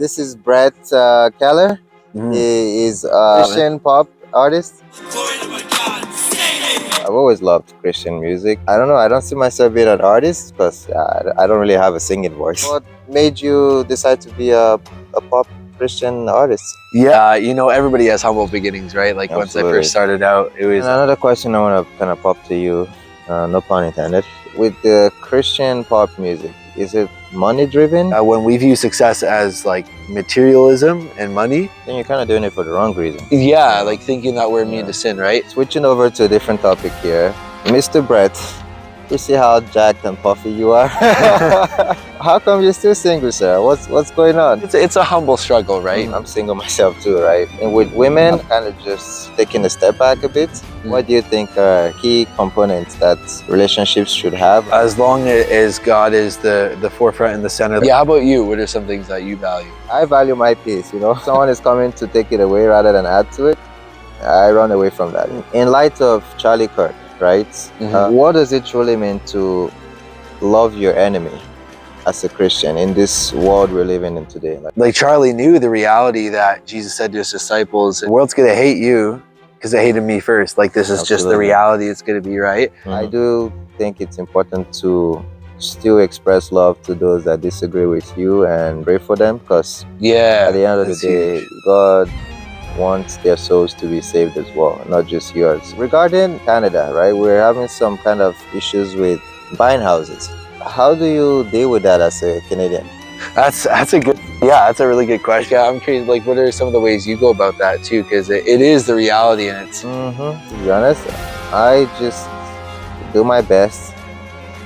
This is Brett Kehler. He is a Christian pop artist. I've always loved Christian music. I don't know, I don't see myself being an artist because I don't really have a singing voice. What made you decide to be a pop Christian artist? Yeah, you know, everybody has humble beginnings, right? Like once I first started out, it was... And another question I want to kind of pop to you, no pun intended. With the Christian pop music, is it money driven? When we view success as like materialism and money, then you're kind of doing it for the wrong reason. Yeah, like thinking that we're immune to sin, right? Switching over to a different topic here. Mr. Brett, you see how jacked and puffy you are? How come you're still single, sir? What's going on? It's a humble struggle, right? I'm single myself too, right? And with women, I'm kind of just taking a step back a bit. What do you think are key components that relationships should have? As long as God is the forefront and the center. Yeah, how about you? What are some things that you value? I value my peace, you know? If someone is coming to take it away rather than add to it, I run away from that. In light of Charlie Kirk, right? What does it truly mean to love your enemy as a Christian in this world we're living in today? Like Charlie knew the reality that Jesus said to his disciples, the world's gonna hate you because they hated me first. Like this is just the reality it's gonna be, right? I do think it's important to still express love to those that disagree with you and pray for them, because at the end of the day, God wants their souls to be saved as well, not just yours. Regarding Canada, right, we're having some kind of issues with buying houses. How do you deal with that as a Canadian? That's a really good question. Yeah, I'm curious, like what are some of the ways you go about that too? Because it is the reality, and it's... To be honest, I just do my best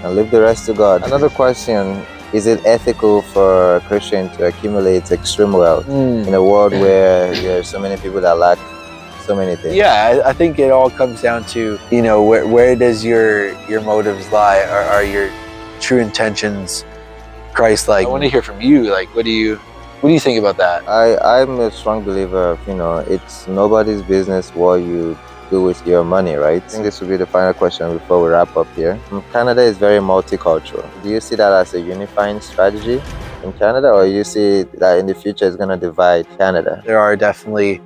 and leave the rest to God. Another question, is it ethical for a Christian to accumulate extreme wealth in a world where there are so many people that lack so many things? Yeah, I think it all comes down to, you know, where does your motives lie? Are your true intentions Christ-like? I want to hear from you. Like, what do you think about that? I'm a strong believer of, you know, it's nobody's business what you do with your money, right? I think this will be the final question before we wrap up here. Canada is very multicultural. Do you see that as a unifying strategy in Canada, or you see that in the future it's going to divide Canada? There are definitely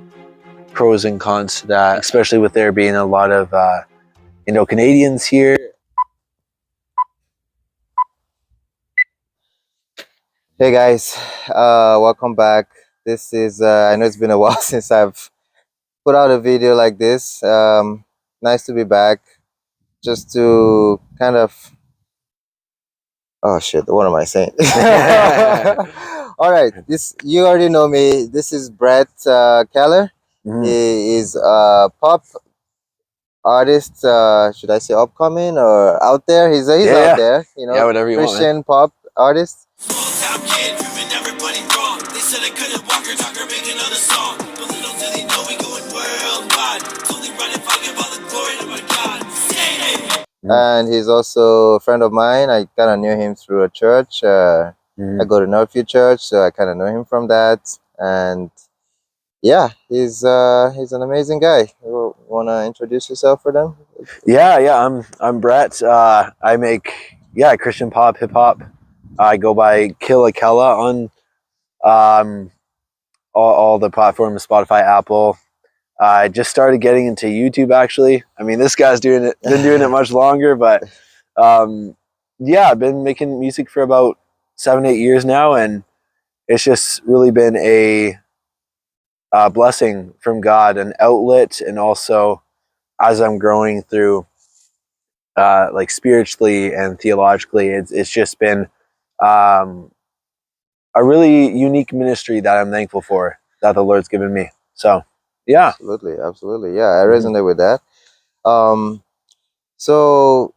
pros and cons to that, especially with there being a lot of you know, Canadians here. Hey guys, welcome back. This is I know it's been a while since I've put out a video like this. Nice to be back, just to kind of... oh shit, what am I saying? All right, you already know me. This is Brett Kehler. He is a pop artist. Should I say upcoming or out there? He's out there, you know. Whatever you want, Christian pop artist. And he's also a friend of mine. I kind of knew him through a church. I go to Northview Church, so I kind of know him from that. And yeah, he's an amazing guy. You want to introduce yourself for them? Yeah, I'm Brett. I make Christian pop, hip hop. I go by Killa Kehla on all the platforms, Spotify, Apple. I just started getting into YouTube, actually. I mean, this guy's been doing it much longer, but yeah, I've been making music for about 7-8 years now, and it's just really been a blessing from God, an outlet, and also as I'm growing through like spiritually and theologically, it's just been a really unique ministry that I'm thankful for, that the Lord's given me. So yeah, absolutely, yeah, I resonate with that. So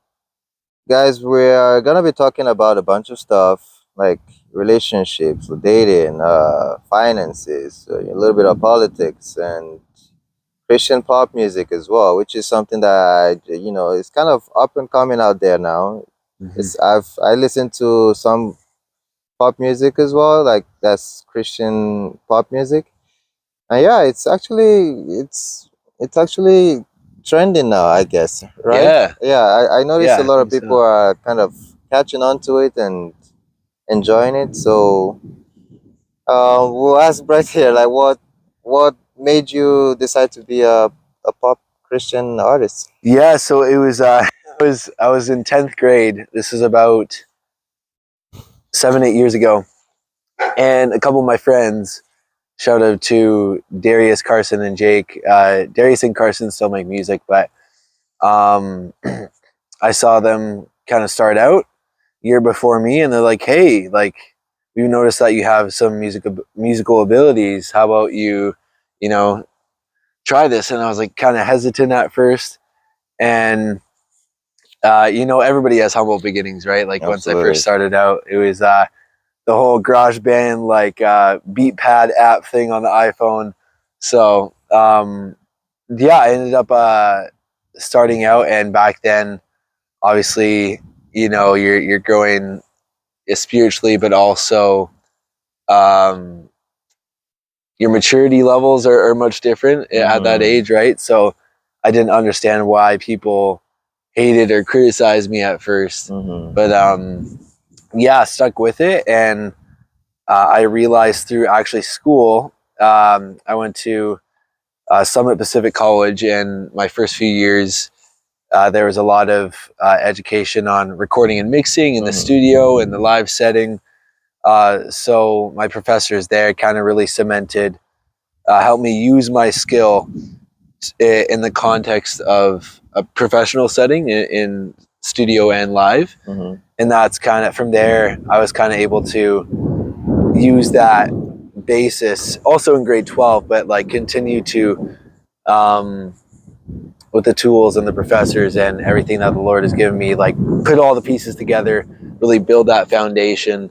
guys, we are gonna be talking about a bunch of stuff like relationships, dating, finances, a little bit of politics, and Christian pop music as well, which is something that you know, it's kind of up and coming out there now. I listen to some pop music as well, like that's Christian pop music. And yeah, it's actually trending now, I guess, right? I noticed a lot of people are kind of catching on to it and enjoying it. So We'll ask Brett here, like, what made you decide to be a pop Christian artist? Yeah, so it was I was in 10th grade. This is about 7, 8 years ago, and a couple of my friends, shout out to Darius, Carson, and Jake. Darius and Carson still make music, but um, I saw them kind of start out year before me, and they're like, "Hey, like we noticed that you have some musical abilities. How about you know, try this?" And I was like, kind of hesitant at first, and everybody has humble beginnings, right? Like once I Absolutely. first started out, it was the whole garage band like beat pad app thing on the iPhone. So yeah, I ended up starting out, and back then obviously you're growing spiritually, but also um, your maturity levels are much different at that Mm-hmm. age, right? So I didn't understand why people hated or criticized me at first, Mm-hmm. but yeah, stuck with it. And I realized through actually school, I went to Summit Pacific College, and my first few years, there was a lot of education on recording and mixing in the Mm-hmm. studio and the live setting. So my professors there kind of really cemented, helped me use my skill in the context of a professional setting in studio and live. Mm-hmm. And that's kind of from there, I was kind of able to use that basis also in grade 12, but like continue to, um, with the tools and the professors and everything that the Lord has given me, like put all the pieces together, really build that foundation,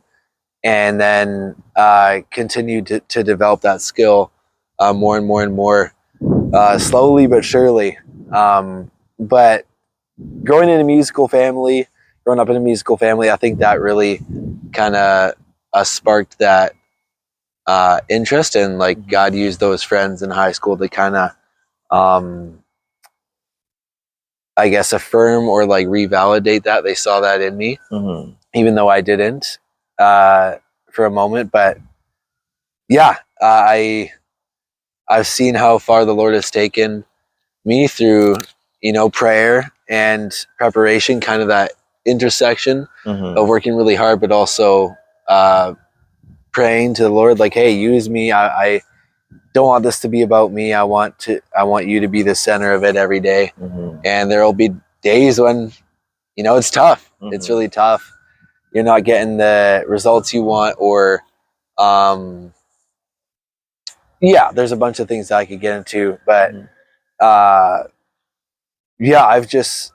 and then continue to develop that skill more and more and more, slowly but surely. But growing up in a musical family, I think that really kind of sparked that interest, and like God used those friends in high school to kind of, um, I guess, affirm or like revalidate that they saw that in me, Mm-hmm. even though I didn't uh, for a moment. But yeah, I've seen how far the Lord has taken me through, prayer and preparation, kind of that intersection Mm-hmm. of working really hard, but also uh, praying to the Lord, like, "Hey, use me. I don't want this to be about me. I want you to be the center of it every day." Mm-hmm. And there will be days when, it's tough. It's Mm-hmm. really tough. You're not getting the results you want, or, um, yeah, there's a bunch of things that I could get into, but Mm-hmm. uh, yeah, I've just,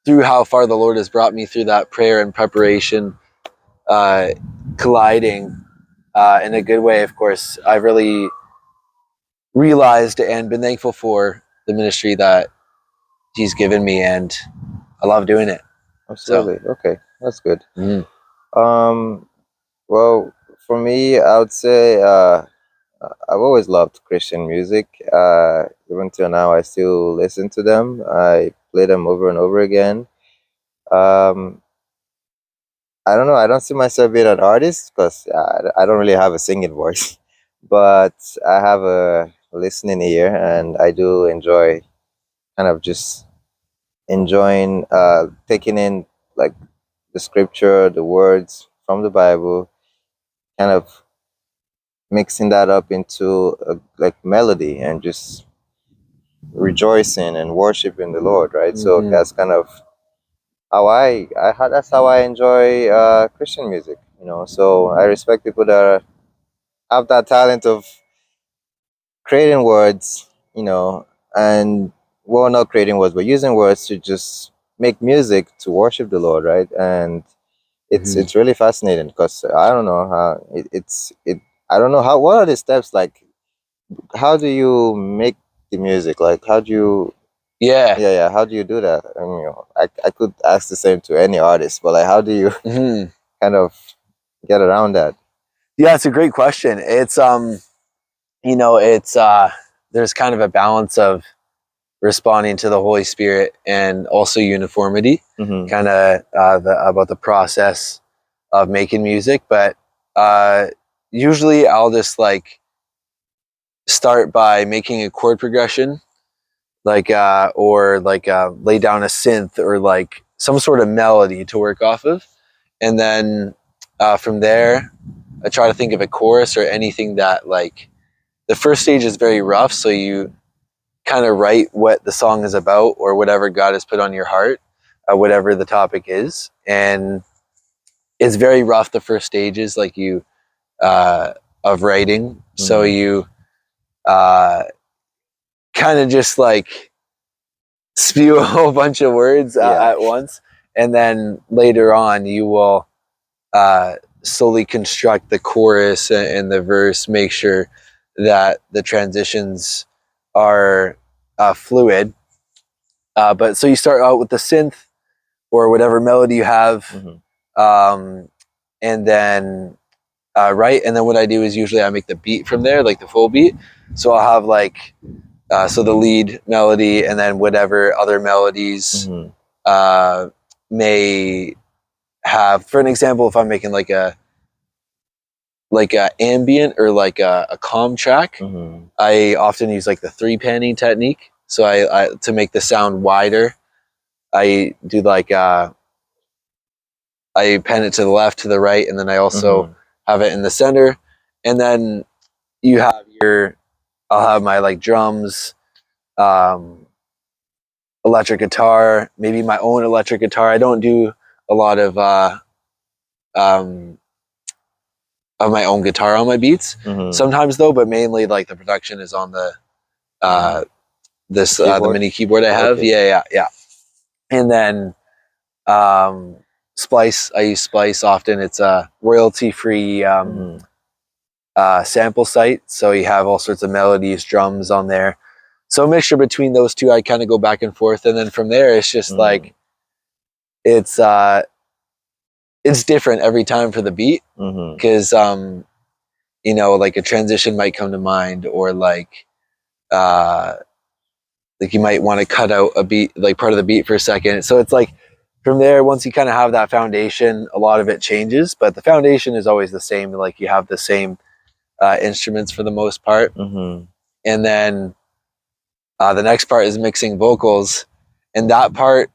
through how far the Lord has brought me through that prayer and preparation, uh, colliding in a good way, of course, I've really realized and been thankful for the ministry that He's given me, and I love doing it. So, Absolutely. Okay, that's good. mm, Um, well, for me, I would say I've always loved Christian music. Even till now, I still listen to them. I play them over and over again. Um, I don't know. I don't see myself being an artist because I don't really have a singing voice, but I have a listening ear, and I do enjoy kind of just enjoying taking in like the scripture, the words from the Bible, kind of mixing that up into like melody and just rejoicing and worshiping the Lord, right? So mhm. that's kind of how that's how I enjoy Christian music, So I respect people that have that talent of creating words, and well, not creating words, but using words to just make music to worship the Lord, right? And Mhm. it's really fascinating because I don't know how it. I don't know how. What are the steps like? How do you make the music? Like, how do you? Yeah. Yeah, yeah. How do you do that? I mean, I could ask the same to any artist, but like, how do you Mhm. kind of get around that? Yeah, it's a great question. It's it's there's kind of a balance of responding to the Holy Spirit and also uniformity, Mm-hmm. kind of about the process of making music. But uh, usually I'll just like start by making a chord progression, like or like lay down a synth or like some sort of melody to work off of, and then from there I try to think of a chorus or anything that like the first stage is very rough, so you kind of write what the song is about or whatever God has put on your heart, whatever the topic is, and it's very rough the first stages like you of writing, so you kind of just like spew a whole bunch of words at once, and then later on you will slowly construct the chorus and the verse, make sure that the transitions are fluid. But so you start out with the synth or whatever melody you have, and then right, and then what I do is usually I make the beat from there, like the full beat. So I'll have like so the lead melody, and then whatever other melodies may have. For an example, if I'm making like a ambient or like a calm track, I often use like the 3-panning technique. So I to make the sound wider, I do like I pan it to the left, to the right, and then I also have it in the center. And then you have I'll have my like drums, electric guitar, maybe my own electric guitar. I don't do a lot of my own guitar on my beats. Sometimes though, but mainly like the production is on the the mini keyboard I have. Okay. Yeah. And then Splice, I use Splice often. It's a royalty-free sample site, so you have all sorts of melodies, drums on there. So a mixture between those two, I kind of go back and forth, and then from there, it's just like it's different every time for the beat, because you know, like a transition might come to mind, or like you might want to cut out a beat, like part of the beat for a second. So it's like from there, once you kind of have that foundation, a lot of it changes, but the foundation is always the same. Like you have the same instruments for the most part, and then the next part is mixing vocals, and that part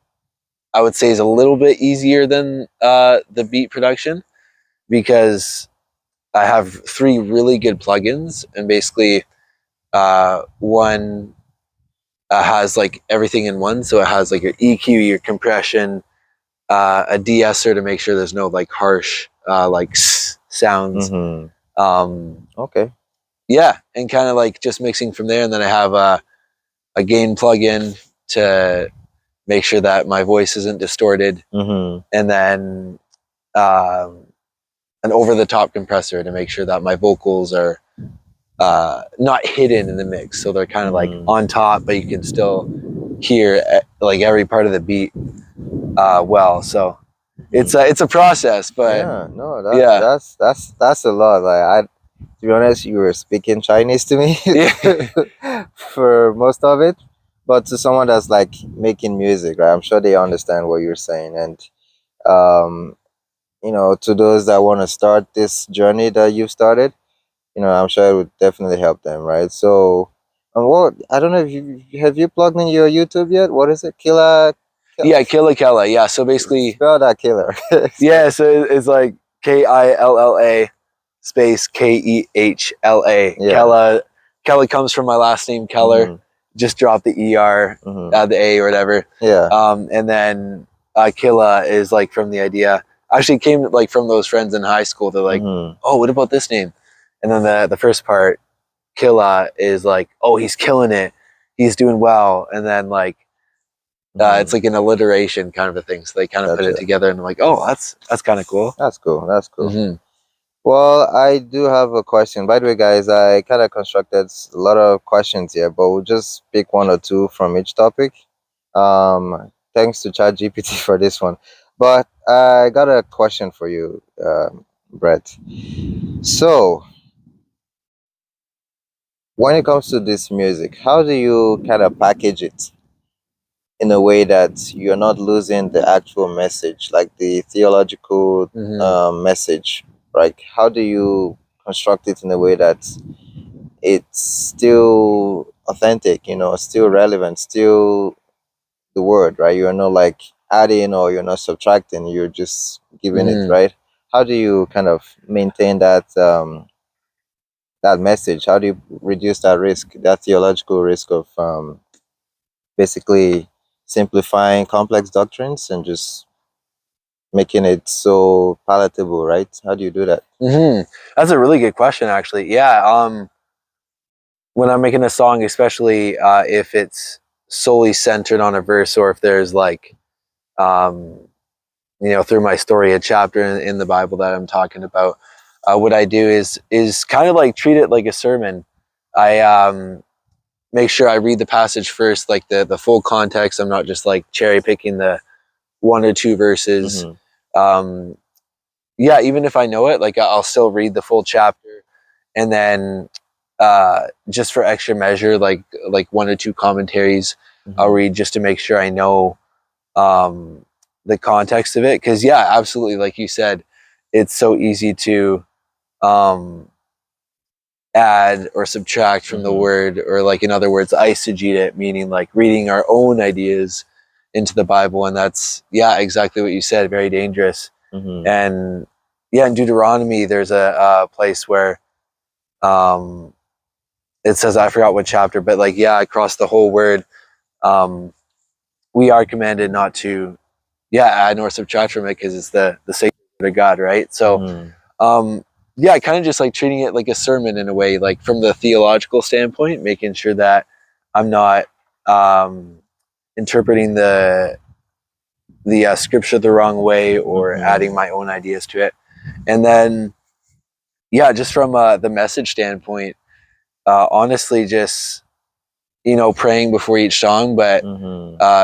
I would say is a little bit easier than the beat production, because I have 3 really good plugins, and basically one has like everything in one. So it has like your EQ, your compression, a de-esser to make sure there's no like harsh like sounds. Okay. Yeah, and kind of like just mixing from there. And then I have a gain plugin to make sure that my voice isn't distorted, and then an over-the-top compressor to make sure that my vocals are not hidden in the mix, so they're kind of like on top, but you can still hear like every part of the beat well. So it's a process, but yeah, no, that's a lot. Like to be honest, you were speaking Chinese to me for most of it, but to someone that's like making music, right? I'm sure they understand what you're saying, and you know, to those that want to start this journey that you've started, you know, I'm sure it would definitely help them, right? So, what I don't know if you plugged in your YouTube yet? What is it, Killa? Yeah, Killa Kehla. Yeah, so basically spell that Killer. Yeah, so it's like Killa space Kehla. Yeah. Kehla comes from my last name Keller. Just drop the ER, add the A or whatever. Yeah. And then Killa is like from the idea. Actually came like from those friends in high school. They're like, oh, what about this name? And then the first part, Killa, is like, oh, he's killing it. He's doing well. And then like, it's like an alliteration kind of a thing. So they kind of put it together, and I'm like, oh, that's kind of cool. That's cool. That's cool. Well, I do have a question. By the way, guys, I kind of constructed a lot of questions here, but we'll just pick 1 or 2 from each topic. Thanks to ChatGPT for this one. But I got a question for you, Brett. So, when it comes to this music, how do you kind of package it in a way that you're not losing the actual message, like the theological message? Like, how do you construct it in a way that it's still authentic, still relevant, still the word, right? You're not like adding or you're not subtracting, you're just giving it, right? How do you kind of maintain that message? How do you reduce that risk, that theological risk of basically simplifying complex doctrines and just making it so palatable, right? How do you do that? That's a really good question, actually. Yeah. When I'm making a song, especially if it's solely centered on a verse, or if there's like, through my story, a chapter in the Bible that I'm talking about, what I do is kind of like treat it like a sermon. I make sure I read the passage first, like the full context. I'm not just like cherry picking the one or two verses. Um, yeah, even if I know it, like I'll still read the full chapter, and then just for extra measure, like one or two commentaries I'll read just to make sure I know the context of it. Because yeah, absolutely, like you said, it's so easy to add or subtract from the word, or like, in other words, eisegete it, meaning like reading our own ideas into the Bible, and that's, yeah, exactly what you said, very dangerous. And yeah, in Deuteronomy there's a place where it says, I forgot what chapter, but like, yeah, across the whole word, we are commanded not to, yeah, add nor subtract from it, because it's the sacred word of God, right? So yeah, kind of just like treating it like a sermon in a way, like from the theological standpoint, making sure that I'm not interpreting the scripture the wrong way, or adding my own ideas to it. And then yeah, just from the message standpoint, honestly, just praying before each song. But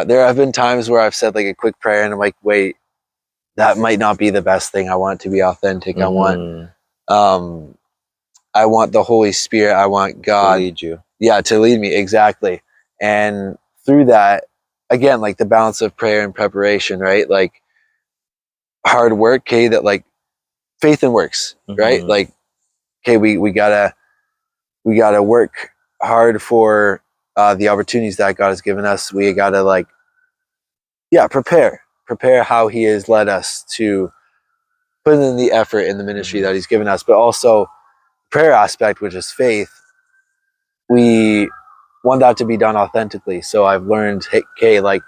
there have been times where I've said like a quick prayer, and I'm like, wait, that might not be the best thing. I want it to be authentic. I want the Holy Spirit, I want God to lead you. Yeah, to lead me, exactly. And through that, again, like the balance of prayer and preparation, right? Like hard work, okay, that like faith and works, right? Like, okay, we gotta work hard for the opportunities that God has given us. We gotta like, yeah, prepare how He has led us to put in the effort in the ministry that He's given us, but also prayer aspect, which is faith. We want that to be done authentically. So I've learned, hey, okay, like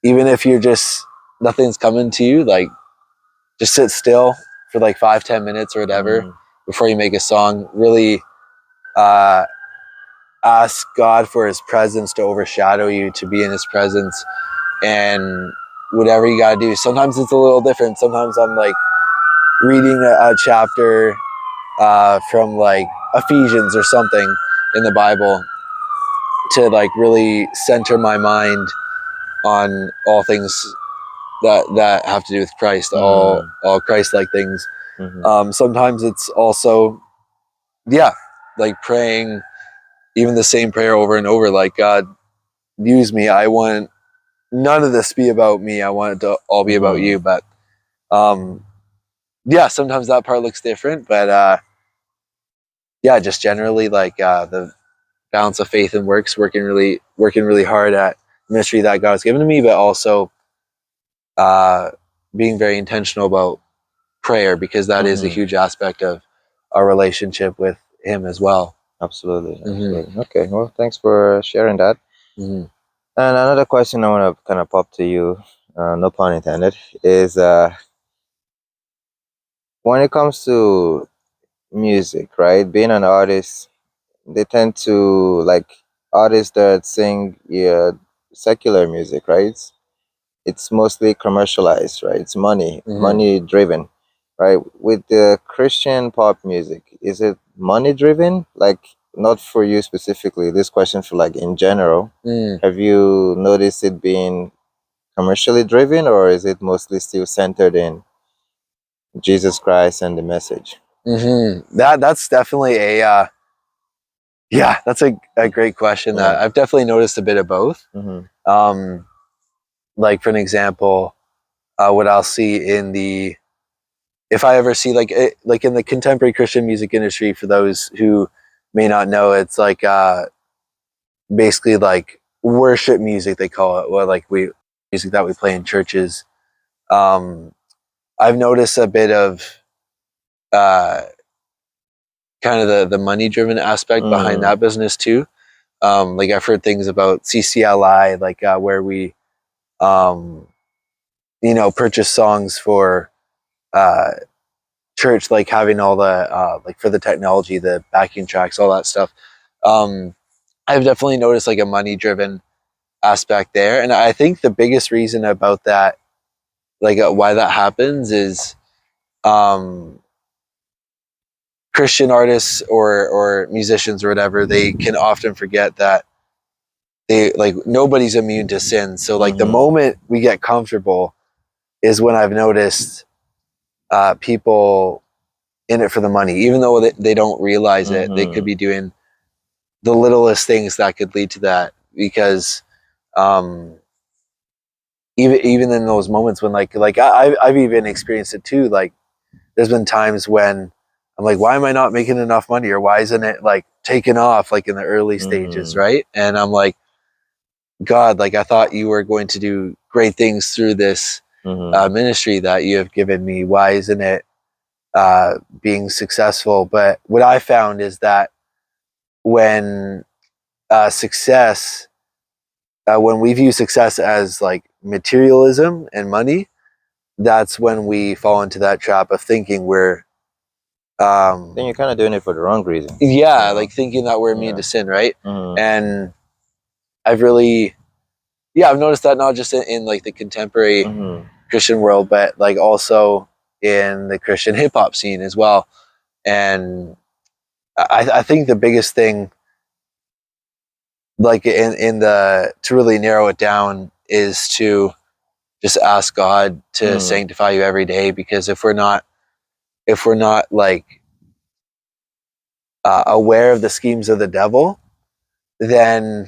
even if you're just, nothing's coming to you, like just sit still for like 5-10 minutes or whatever before you make a song. Really ask God for His presence to overshadow you, to be in His presence, and whatever you got to do. Sometimes it's a little different. Sometimes I'm like reading a chapter from like Ephesians or something in the Bible, to like really center my mind on all things that have to do with Christ, all Christ-like things. Sometimes it's also, yeah, like praying even the same prayer over and over, like, God, use me. I want none of this be about me. I want it to all be about you. But yeah, sometimes that part looks different, but yeah, just generally like the balance of faith and works, working really hard at the ministry that God has given to me, but also being very intentional about prayer, because that is a huge aspect of our relationship with Him as well. Absolutely. Okay, well, thanks for sharing that. And another question I want to kind of pop to you, no pun intended, is when it comes to music, right? Being an artist, they tend to like artists that sing, yeah, secular music, right? It's mostly commercialized, right? It's money driven, right? With the Christian pop music, is it money driven? Like, not for you specifically, this question for like in general. Have you noticed it being commercially driven, or is it mostly still centered in Jesus Christ and the message? That's definitely a yeah, that's a great question. I've definitely noticed a bit of both. Like for an example, what I'll see in the if I ever see like in the contemporary Christian music industry, for those who may not know, it's like basically like worship music, they call it, or like music that we play in churches. I've noticed a bit of kind of the money driven aspect behind that business too. Like I've heard things about CCLI, like where we purchase songs for church, like having all the like for the technology, the backing tracks, all that stuff. I've definitely noticed like a money driven aspect there, and I think the biggest reason about that, like why that happens, is Christian artists or musicians or whatever, they can often forget that they like nobody's immune to sin. So like the moment we get comfortable is when I've noticed people in it for the money, even though they don't realize it. They could be doing the littlest things that could lead to that, because even in those moments when like I've even experienced it too. Like there's been times when I'm like, why am I not making enough money, or why isn't it like taking off like in the early stages, right? And I'm like, God, like I thought you were going to do great things through this ministry that you have given me. Why isn't it being successful? But what I found is that when success, when we view success as like materialism and money, that's when we fall into that trap of thinking we're then you're kind of doing it for the wrong reason. Yeah, like thinking that we're immune to sin, right? And I've really, I've noticed that not just in like the contemporary Christian world, but like also in the Christian hip hop scene as well. And I think the biggest thing, like in the to really narrow it down, is to just ask God to sanctify you every day. Because if we're not like aware of the schemes of the devil, then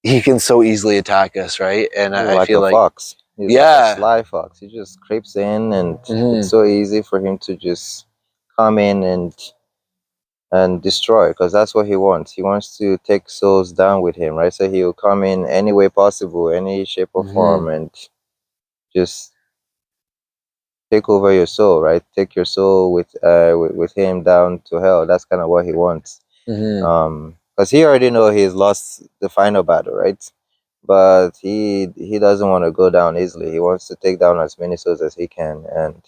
he can so easily attack us, right? And I feel a like fox. He's like a sly fox. He just creeps in, and it's so easy for him to just come in and destroy, because that's what he wants. He wants to take souls down with him, right? So he'll come in any way possible, any shape or form, and just take over your soul, right? Take your soul with him down to hell. That's kind of what he wants. Because he already know he's lost the final battle, right? But he doesn't want to go down easily. He wants to take down as many souls as he can, and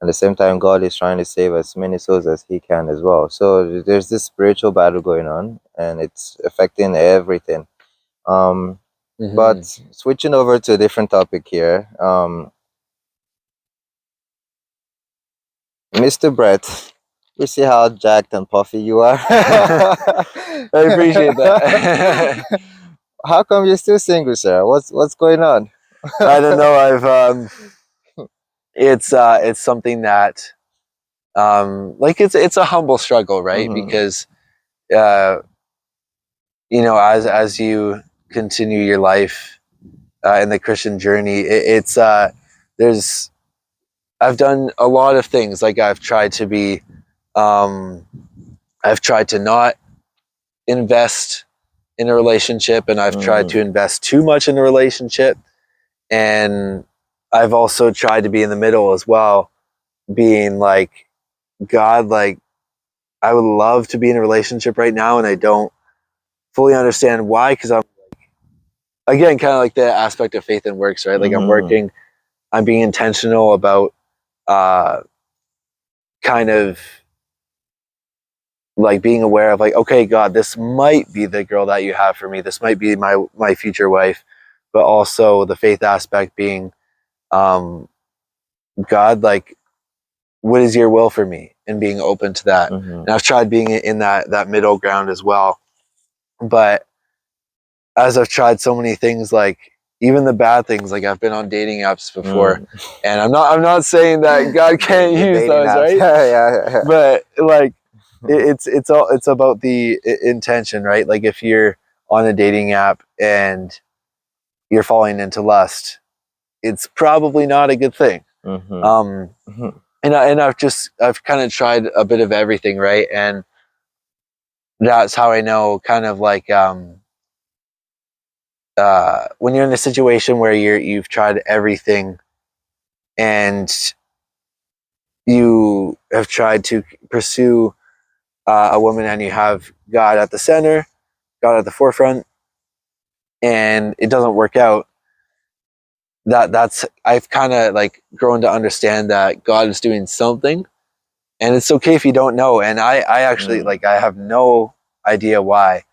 at the same time, God is trying to save as many souls as he can as well. So there's this spiritual battle going on, and it's affecting everything. But switching over to a different topic here, Mr. Brett, we see how jacked and puffy you are. I appreciate that. How come you're still single, sir? What's going on? I don't know. It's something that like it's a humble struggle, right? Because as you continue your life in the Christian journey, it's I've done a lot of things. Like I've tried to not invest in a relationship, and I've tried to invest too much in a relationship, and I've also tried to be in the middle as well, being like, God, like I would love to be in a relationship right now, and I don't fully understand why, because I'm again kind of like the aspect of faith and works, right? Like I'm working, I'm being intentional about kind of like being aware of like, okay, God, this might be the girl that you have for me. This might be my future wife. But also the faith aspect being, God, like, what is your will for me? And being open to that. And I've tried being in that middle ground as well. But as I've tried so many things, like even the bad things, like I've been on dating apps before, and I'm not saying that God can't use those, right? Yeah. But like it's about the intention, right? Like if you're on a dating app and you're falling into lust, it's probably not a good thing. I've kind of tried a bit of everything, right? And that's how I know, kind of like when you're in a situation where you've tried everything and you have tried to pursue a woman, and you have God at the center, God at the forefront, and it doesn't work out. That's I've kind of like grown to understand that God is doing something, and it's okay if you don't know. And I actually like, I have no idea why,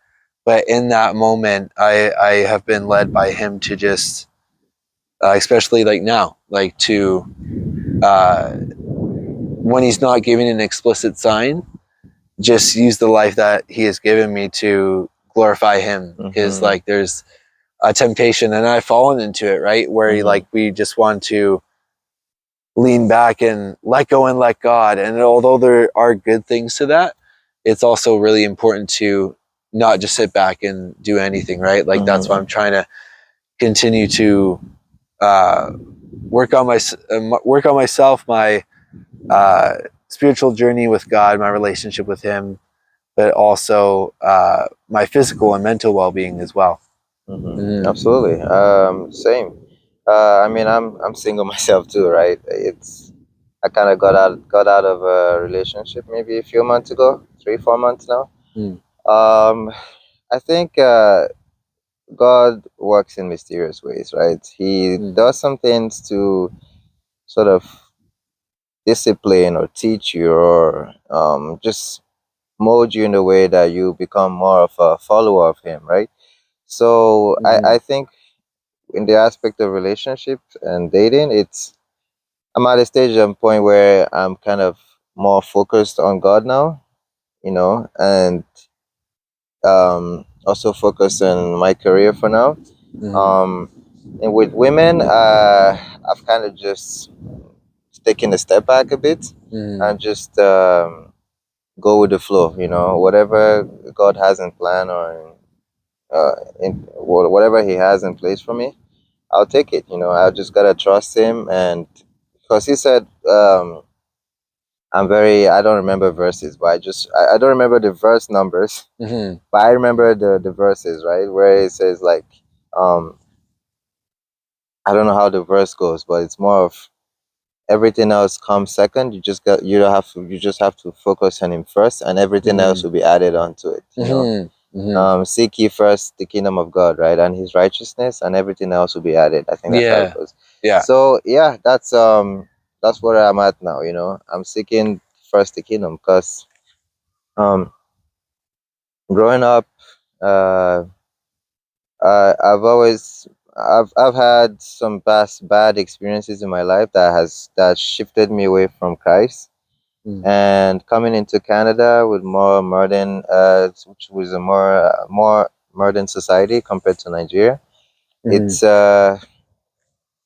but in that moment, I have been led by Him to just, especially like now, like to when He's not giving an explicit sign, just use the life that He has given me to glorify Him. Because like there's a temptation, and I've fallen into it, right, where like we just want to lean back and let go and let God. And although there are good things to that, it's also really important to not just sit back and do anything, right? Like that's why I'm trying to continue to work on myself, my spiritual journey with God, my relationship with Him, but also my physical and mental well-being as well. Absolutely. Same. I mean, I'm single myself too, right? I kind of got out of a relationship maybe a few months ago, 3-4 months now. I think God works in mysterious ways, right? He does some things to sort of discipline or teach you, or just mold you in a way that you become more of a follower of Him, right? So I think in the aspect of relationships and dating, I'm at a stage and point where I'm kind of more focused on God now, and also focused on my career for now. And with women, I've kind of just taken a step back a bit and just go with the flow. Whatever God has in plan, or whatever He has in place for me, I'll take it. I just gotta trust Him, and because He said, I don't remember verses, but I don't remember the verse numbers, but I remember the verses, right, where it says like, um, I don't know how the verse goes, but it's more of everything else comes second. You just have to focus on Him first, and everything else will be added onto it. Seek ye first the kingdom of God, right, and His righteousness, and everything else will be added. I think that's how it goes. So yeah, that's where I'm at now. I'm seeking first the kingdom, because um growing up, uh I've always I've had some past bad experiences in my life that shifted me away from Christ. And coming into Canada with more modern, which was a more modern society compared to Nigeria, it's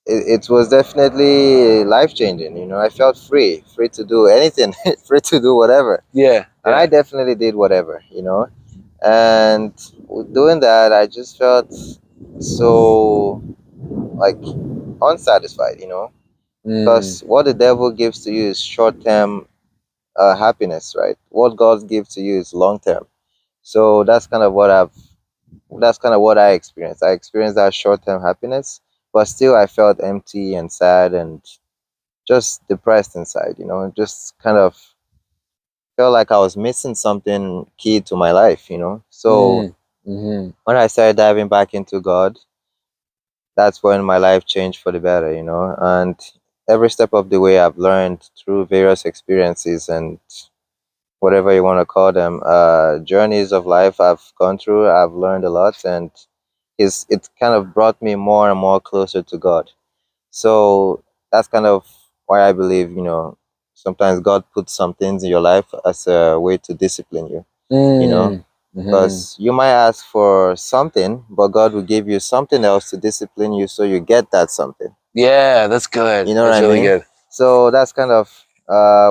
it was definitely life changing. I felt free to do anything, free to do whatever. And I definitely did whatever. And with doing that, I just felt so like unsatisfied. Because what the devil gives to you is short term happiness, right? What God gives to you is long term. So that's kind of what I experienced. I experienced that short term happiness, but still I felt empty and sad and just depressed inside. Just kind of felt like I was missing something key to my life. So when I started diving back into God, that's when my life changed for the better. And every step of the way I've learned through various experiences and whatever you want to call them, journeys of life I've gone through. I've learned a lot, and it kind of brought me more and more closer to God. So that's kind of why I believe, sometimes God puts some things in your life as a way to discipline you. Because you might ask for something, but God will give you something else to discipline you, so you get that something. Yeah, that's good. You know that's what I really mean? good. So that's kind of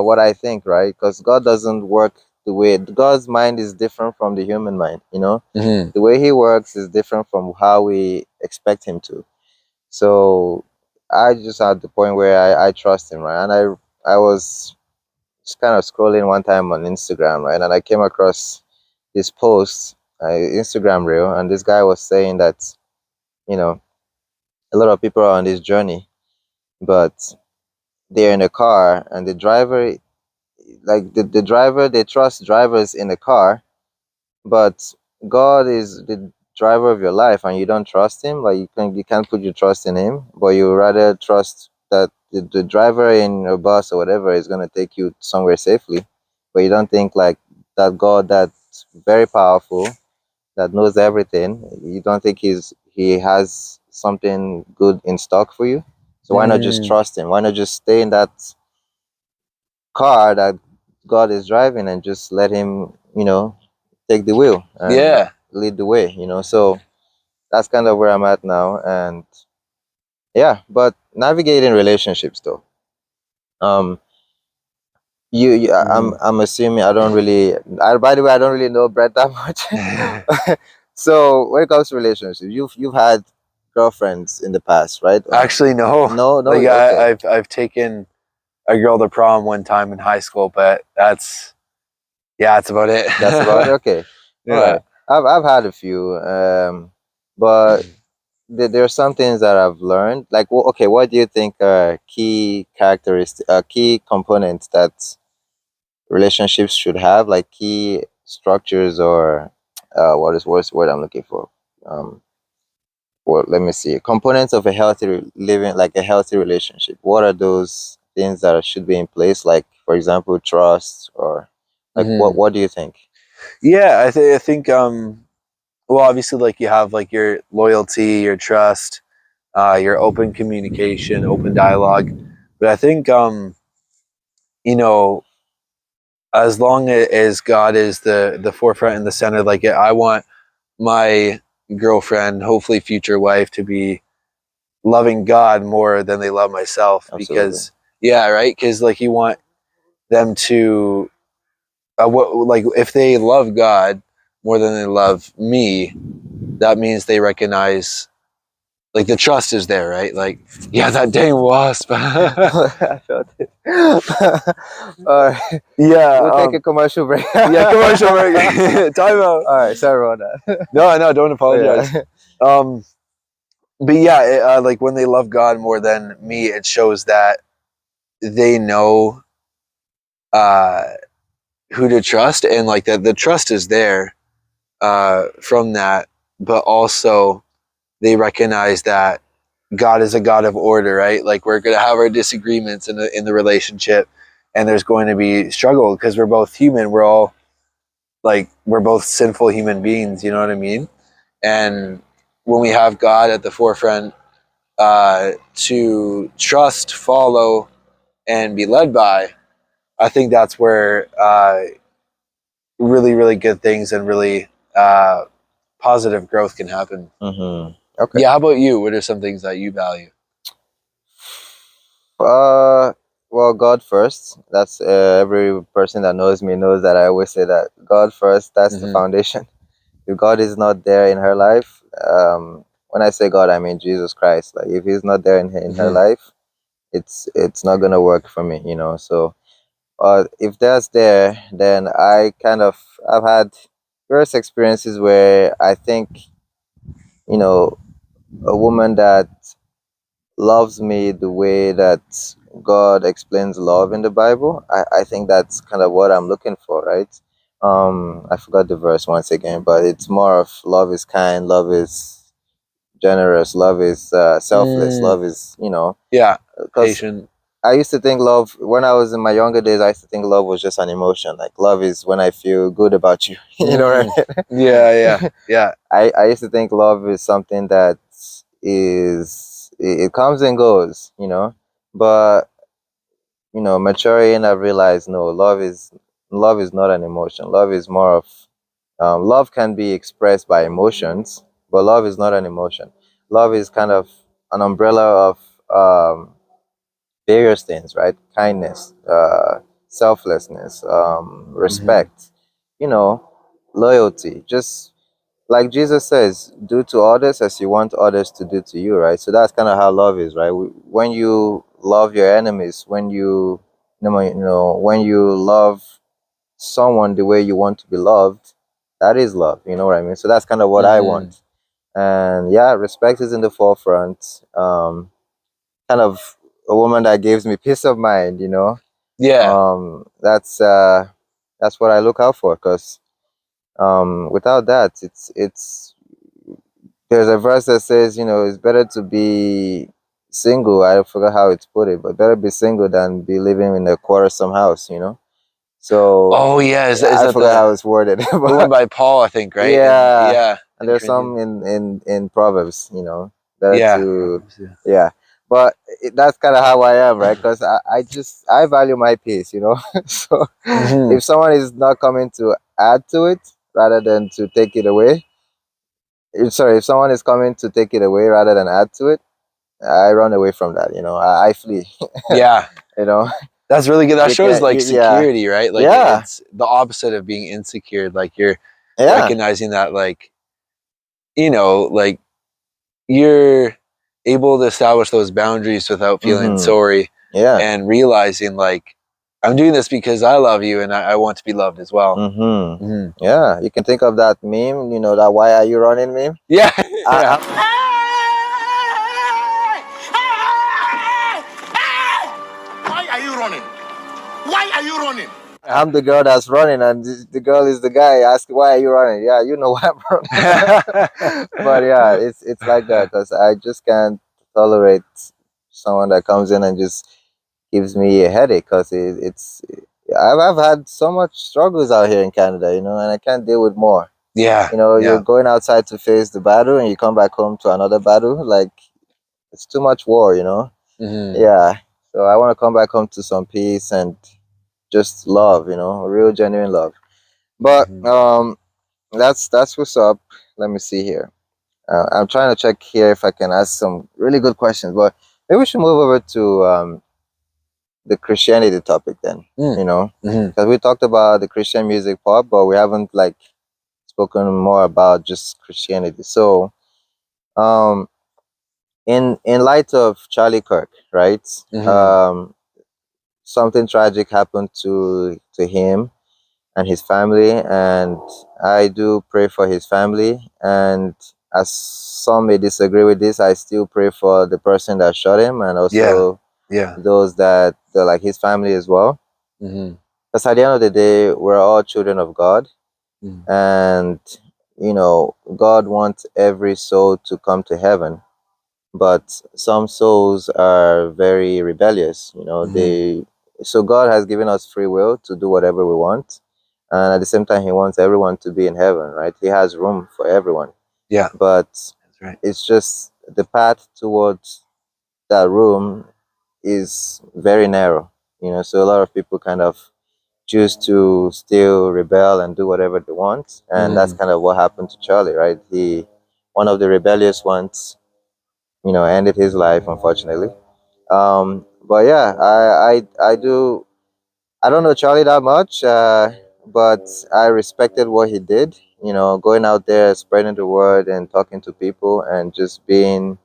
what I think, right? Because God doesn't work the way God's mind is different from the human mind. The way He works is different from how we expect Him to. So I just at the point where I trust Him, right? And I was just kind of scrolling one time on Instagram, right, and I came across this post, Instagram reel, and this guy was saying that, you know, a lot of people are on this journey, but they're in a car, and the driver, like the driver, they trust drivers in the car, but God is the driver of your life, and you don't trust him. Like you can't put your trust in him, but you rather trust that the driver in a bus or whatever is going to take you somewhere safely, but you don't think like that God that's very powerful, that knows everything, you don't think he has something good in stock for you. So why not just Mm. trust him? Why not just stay in that car that God is driving and just let him, take the wheel and Yeah. lead the way, So that's kind of where I'm at now. And yeah, but navigating relationships though. Um I'm assuming I don't really by the way, I don't really know Brett that much. So when it comes to relationships, you've had girlfriends in the past, right? Actually, no. No, Like okay. I've taken a girl to prom one time in high school, but that's about it. That's about it. Okay. All Yeah. right. I've had a few, but there are some things that I've learned. Like, okay, what do you think are key characteristics, key components that relationships should have, like key structures or what's the word I'm looking for? Um, well, let me see. Components of a healthy living, like a healthy relationship. What are those things that should be in place? Like, for example, trust, or like Mhm. what do you think? Yeah, I think well, obviously, like you have like your loyalty, your trust, your open communication, open dialogue. But I think you know, as long as God is the forefront and the center, like I want my girlfriend, hopefully future wife, to be loving God more than they love myself. Absolutely. Because yeah, right. Because like you want them to like if they love God more than they love me, that means they recognize like the trust is there, right? Like, yeah, that dang wasp. I felt it. All right, Yeah, we'll take a commercial break. yeah, commercial break. Time out. All right, sorry about that. No, don't apologize. Yeah. Um, but yeah, like when they love God more than me, it shows that they know uh, who to trust, and like that the trust is there from that, but also they recognize that God is a God of order, right? Like we're going to have our disagreements in the relationship, and there's going to be struggle because we're both human. We're all like we're both sinful human beings. You know what I mean? And when we have God at the forefront to trust, follow, and be led by, I think that's where really, really good things and really positive growth can happen. Mm-hmm. Okay. Yeah. How about you? What are some things that you value? Uh, well, God first. That's every person that knows me knows that I always say that God first. That's the Mm-hmm. foundation. If God is not there in her life, when I say God, I mean Jesus Christ. Like if He's not there in her Mm-hmm. life, it's not gonna work for me. So if that's there, then I've had various experiences where I think, you know a woman that loves me the way that God explains love in the Bible. I think that's kind of what I'm looking for, right? I forgot the verse once again, but it's more of love is kind, love is generous, love is selfless, Mm, love is, yeah. because Patient. I used to think love, when I was in my younger days, I used to think love was just an emotion. Like love is when I feel good about you. You know what Mm, I yeah. mean? Yeah. I used to think love is something that it comes and goes, But maturing, I've realized no, love is not an emotion. Love is more of love can be expressed by emotions, but love is not an emotion. Love is kind of an umbrella of various things, right? Kindness, selflessness, Mm-hmm. respect, you know, loyalty. Just like Jesus says, do to others as you want others to do to you, right? So that's kind of how love is, right? When you love your enemies, when you when you love someone the way you want to be loved, that is love. You know what I mean? So that's kind of what I Mm-hmm. want. And yeah, respect is in the forefront. Kind of a woman that gives me peace of mind. Yeah. That's what I look out for. Because without that, it's there's a verse that says, it's better to be single. I forgot how it's put it, but better be single than be living in a quartersome house. So Oh yeah, is I that forgot how it's worded, the one but by Paul, I think, right? And yeah, yeah, and in there's Corinthians. some in Proverbs, better Yeah. to, yeah. But that's kind of how I am, right? Because I value my peace. So Mm-hmm. if someone is not coming to add to it rather than to take it away, sorry, if someone is coming to take it away rather than add to it, I run away from that. I flee. Yeah. you know, That's really good. That you shows can, like yeah, security, right? Like yeah, it's the opposite of being insecure. Like you're yeah. recognizing that, like, like you're able to establish those boundaries without feeling Mm-hmm. sorry Yeah. and realizing like I'm doing this because I love you and I want to be loved as well. Mm-hmm. Mm-hmm. Yeah, you can think of that meme, that "Why are you running" meme. Yeah. I, Yeah. Why are you running? Why are you running? I'm the girl that's running, and the girl is the guy asking, "Why are you running?" Yeah, you know why I'm running. But yeah, it's like that because I just can't tolerate someone that comes in and just gives me a headache because it's. I've had so much struggles out here in Canada, and I can't deal with more. Yeah. You're Yeah. going outside to face the battle, and you come back home to another battle. Like, it's too much war. Mm-hmm. Yeah. So I want to come back home to some peace and just love, real genuine love. But Mm-hmm. that's what's up. Let me see here. I'm trying to check here if I can ask some really good questions, but maybe we should move over to the Christianity topic then. Mm-hmm. Because we talked about the Christian music part, but we haven't like spoken more about just Christianity. So, um, in light of Charlie Kirk, right? Mm-hmm. Um, Something tragic happened to him and his family, and I do pray for his family. And as some may disagree with this, I still pray for the person that shot him, and Yeah. also Yeah. those that they're like his family as well. Mm-hmm. Because at the end of the day, we're all children of God, Mm-hmm. and God wants every soul to come to heaven. But some souls are very rebellious. Mm-hmm. So God has given us free will to do whatever we want, and at the same time, He wants everyone to be in heaven, right? He has room for everyone, Yeah. but That's right. it's just the path towards that room is very narrow. So a lot of people kind of choose to still rebel and do whatever they want, and that's Mm-hmm. kind of what happened to Charlie, right? One of the rebellious ones, ended his life, unfortunately. But yeah, I don't know Charlie that much, but I respected what he did. Going out there, spreading the word, and talking to people, and just being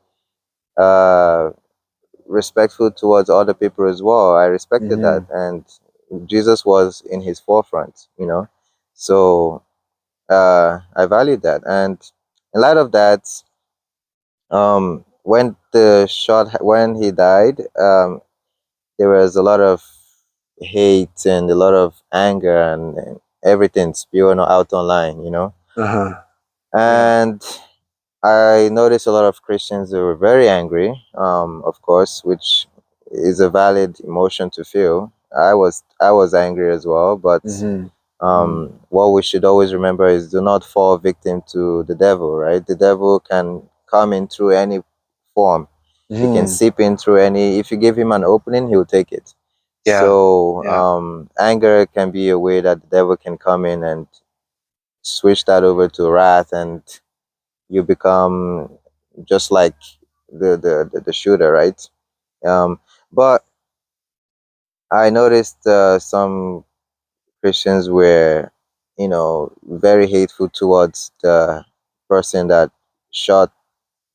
uh, respectful towards other people as well. I respected Mm-hmm. that, and Jesus was in his forefront. So I valued that, and in light of that, when he died, there was a lot of hate and a lot of anger and everything spewing out online. Uh-huh. Yeah. And I noticed a lot of Christians who were very angry, of course, which is a valid emotion to feel. I was angry as well, but Mm-hmm. Mm-hmm. what we should always remember is do not fall victim to the devil, right? The devil can come in through any form. He can Mm-hmm. seep in through any. If you give him an opening, he'll take it. Yeah. So Yeah. anger can be a way that the devil can come in and switch that over to wrath, and you become just like the shooter, right? But I noticed some Christians were, very hateful towards the person that shot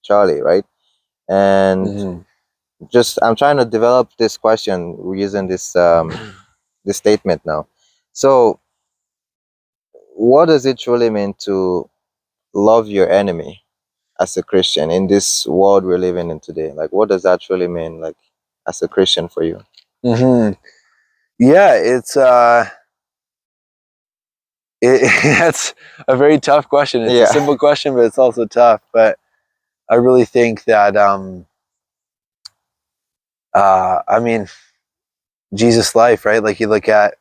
Charlie, right? And Mm-hmm. just I'm trying to develop this question using this statement now. So, what does it truly mean to love your enemy as a Christian in this world we're living in today? Like, what does that truly mean, like, as a Christian for you? Hmm. Yeah, it's that's a very tough question. It's a Yeah. simple question, but it's also tough. But I really think that I mean, Jesus' life, right? Like you look at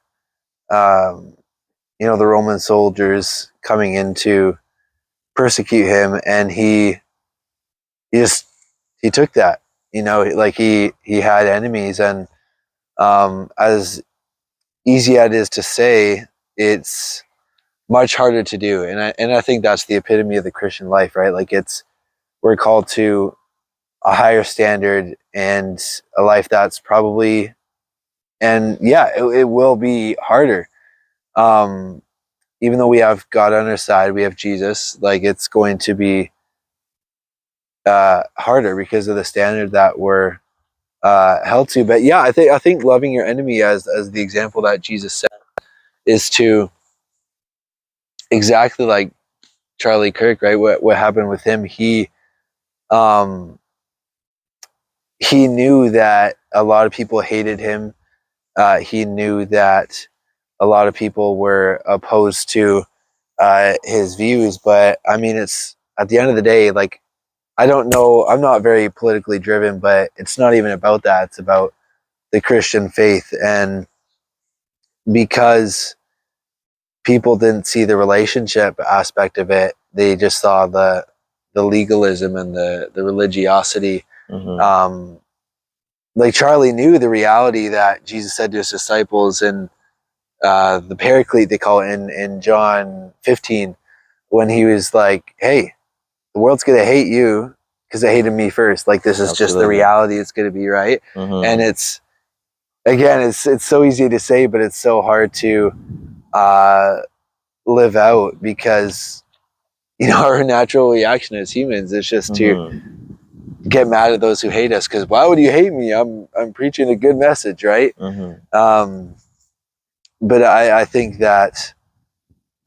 um, the Roman soldiers coming in to persecute him, and he just he took that. Like he had enemies, and as easy as it is to say, it's much harder to do. And I think that's the epitome of the Christian life, right? Like we're called to a higher standard and a life that's probably, and yeah, it will be harder. Um, Even though we have God on our side, we have Jesus. Like it's going to be harder because of the standard that we're held to. But yeah, I think loving your enemy, as the example that Jesus set, is to exactly like Charlie Kirk, right? What happened with him? Um, he knew that a lot of people hated him. He knew that a lot of people were opposed to his views. But I mean, it's at the end of the day, like I don't know. I'm not very politically driven, but it's not even about that. It's about the Christian faith, and because people didn't see the relationship aspect of it, they just saw the legalism and the religiosity. Mm-hmm. Like Charlie knew the reality that Jesus said to his disciples in the Paraclete, they call it in John 15, when he was like, "Hey, the world's gonna hate you because they hated me first. Like this is just the Absolutely. reality. It's gonna be, right." Mm-hmm. And it's again, it's so easy to say, but it's so hard to uh, live out, because our natural reaction as humans is just to Mm-hmm. get mad at those who hate us, because why would you hate me? I'm preaching a good message, right? Mm-hmm. But I think that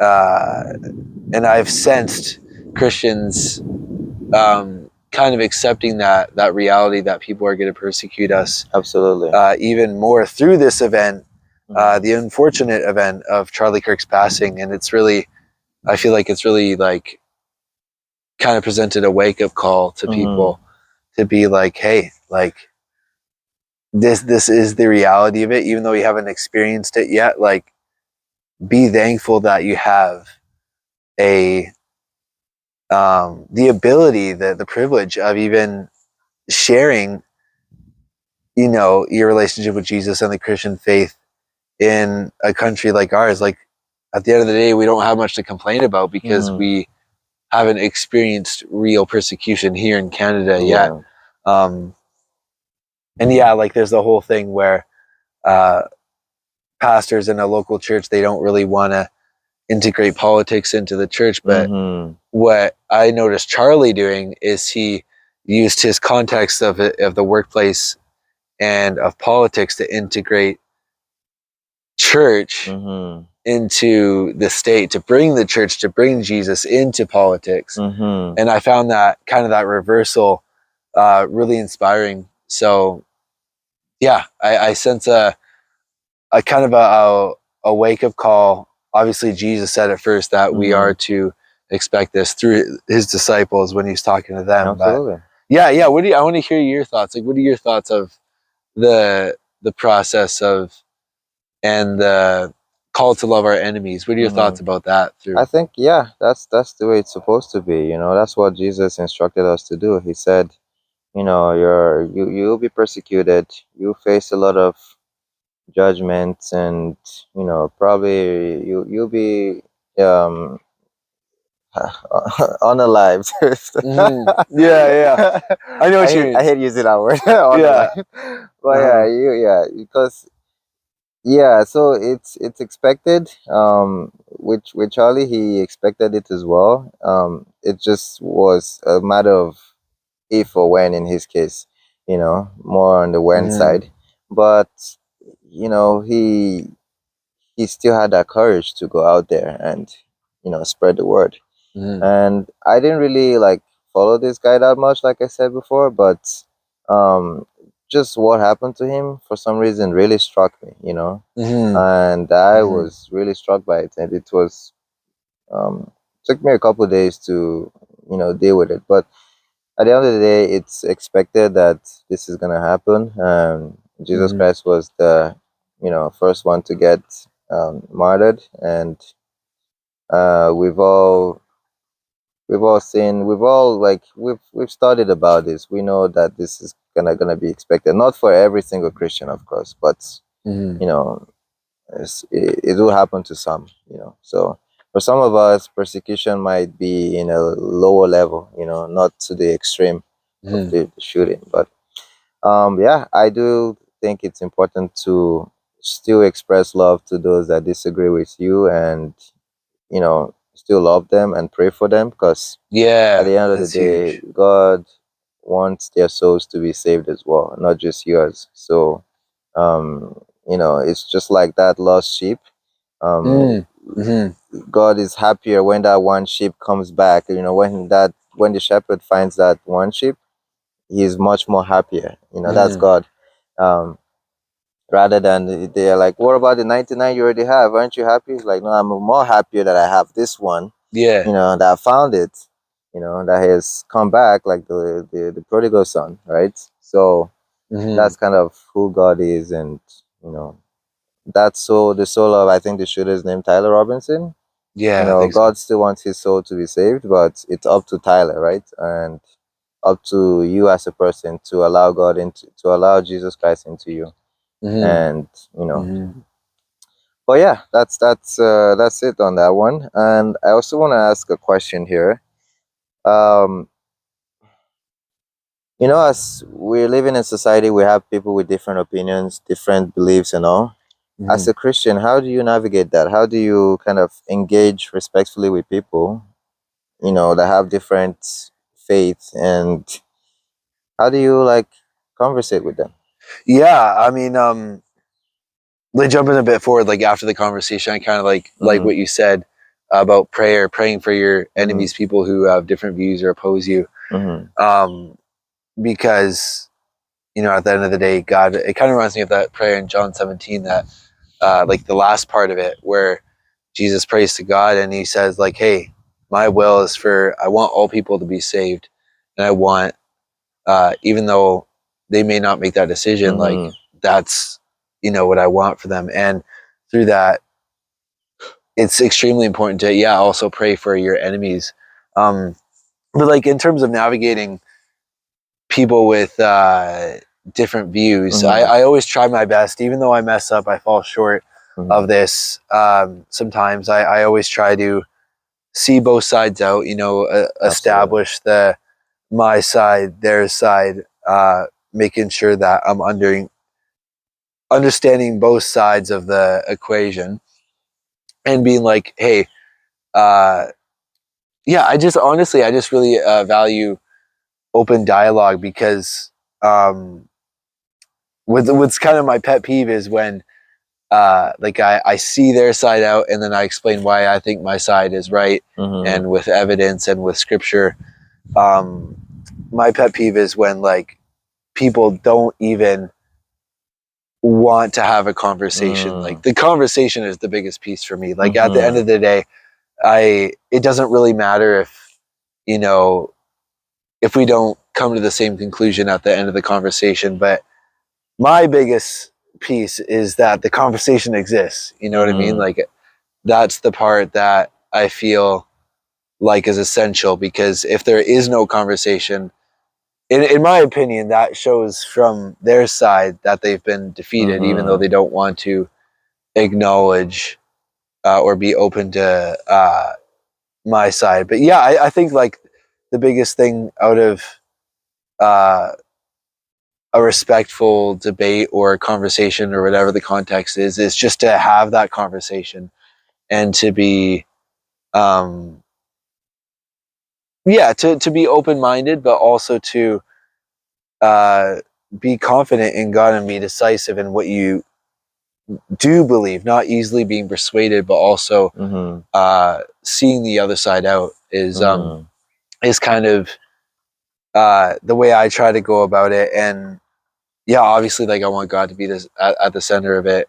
and I've sensed Christians kind of accepting that reality that people are going to persecute us Absolutely. even more through this event, Mm-hmm. the unfortunate event of Charlie Kirk's passing. And I feel like it's really like kind of presented a wake up call to Mm-hmm. people to be like, hey, like this is the reality of it, even though you haven't experienced it yet. Like, be thankful that you have a the ability, the privilege of even sharing, your relationship with Jesus and the Christian faith in a country like ours. Like at the end of the day, we don't have much to complain about because Mm-hmm. we haven't experienced real persecution here in Canada yet. Yeah. Um, and yeah, like there's the whole thing where uh, pastors in a local church, they don't really want to integrate politics into the church. But Mm-hmm. what I noticed Charlie doing is he used his context of the workplace and of politics to integrate church Mm-hmm. into the state, to bring the church, to bring Jesus into politics. Mm-hmm. And I found that kind of that reversal really inspiring. So yeah, I sense a kind of a wake up call. Obviously, Jesus said at first that we Mm-hmm. are to expect this through his disciples when he's talking to them. But Absolutely. yeah. I want to hear your thoughts. Like, what are your thoughts of the process of and the call to love our enemies? What are your Mm-hmm. thoughts about that? I Through think, yeah, that's the way it's supposed to be. That's what Jesus instructed us to do. He said, you'll be persecuted. You face a lot of judgments, and probably you'll be um unalived. Yeah, yeah, I know I what you hate I mean. hate using that word, Yeah, unalived. But yeah, uh-huh. because yeah, so it's expected. With Charlie, he expected it as well. It just was a matter of if or when in his case. more on the went side. But he still had that courage to go out there and spread the word. And I didn't really like follow this guy that much, like I said before, but just what happened to him for some reason really struck me, and I was really struck by it, and it was took me a couple of days to deal with it. But at the end of the day, it's expected that this is gonna happen. Jesus Christ was the first one to get martyred, and we've all seen, we've studied about this. We know that this is gonna be expected, not for every single Christian, of course, but you know it will happen to some. So for some of us, persecution might be in a lower level, not to the extreme of the shooting. But yeah, I do think it's important to still express love to those that disagree with you, and still love them and pray for them, because at the end of the that's day, huge. God wants their souls to be saved as well, not just yours. So it's just like that lost sheep. um God is happier when that one sheep comes back. When the shepherd finds that one sheep, he is much more happier. That's God. um Rather than they're like, what about the 99 you already have? Aren't you happy? It's like, no, I'm more happier that I have this one, that I found it, that has come back, like the prodigal son, right? So that's kind of who God is. And that's so the soul of, I think the shooter's name Tyler Robinson. I think so. God still wants his soul to be saved, but it's up to Tyler, right? And up to you as a person to allow to allow Jesus Christ into you. And but yeah, that's it on that one. And I also want to ask a question here. um as we're living in society, we have people with different opinions, different beliefs, and all. As a Christian, how do you navigate that? How do you kind of engage respectfully with people, that have different faith, and how do you like conversate with them? I mean, like jumping a bit forward, like after the conversation, I kind of like what you said about praying for your enemies, people who have different views or oppose you. Because at the end of the day, God, it kind of reminds me of that prayer in John 17, that like the last part of it, where Jesus prays to God and he says, like, hey, my will is I want all people to be saved, and I want, even though they may not make that decision, like that's what I want for them. And through that, it's extremely important to also pray for your enemies. But like in terms of navigating people with different views, I always try my best, even though I mess up, I fall short of this. Sometimes I always try to see both sides out, establish my side, their side, making sure that I'm understanding both sides of the equation, and being like, hey, I just really value open dialogue, because what's kind of my pet peeve is when like I see their side out, and then I explain why I think my side is right, and with evidence and with scripture. My pet peeve is when like people don't even want to have a conversation. Like the conversation is the biggest piece for me. Like at the end of the day, it doesn't really matter you know if we don't come to the same conclusion at the end of the conversation. But my biggest piece is that the conversation exists. You know what I mean? Like that's the part that I feel like is essential, because if there is no conversation, in my opinion, that shows from their side that they've been defeated, even though they don't want to acknowledge or be open to my side. But yeah, I think like the biggest thing out of uh, a respectful debate or a conversation, or whatever the context is just to have that conversation, and to be to be open-minded, but also to be confident in God and be decisive in what you do believe, not easily being persuaded, but also seeing the other side out is kind of the way I try to go about it. And yeah, obviously, like, I want God to be this at the center of it,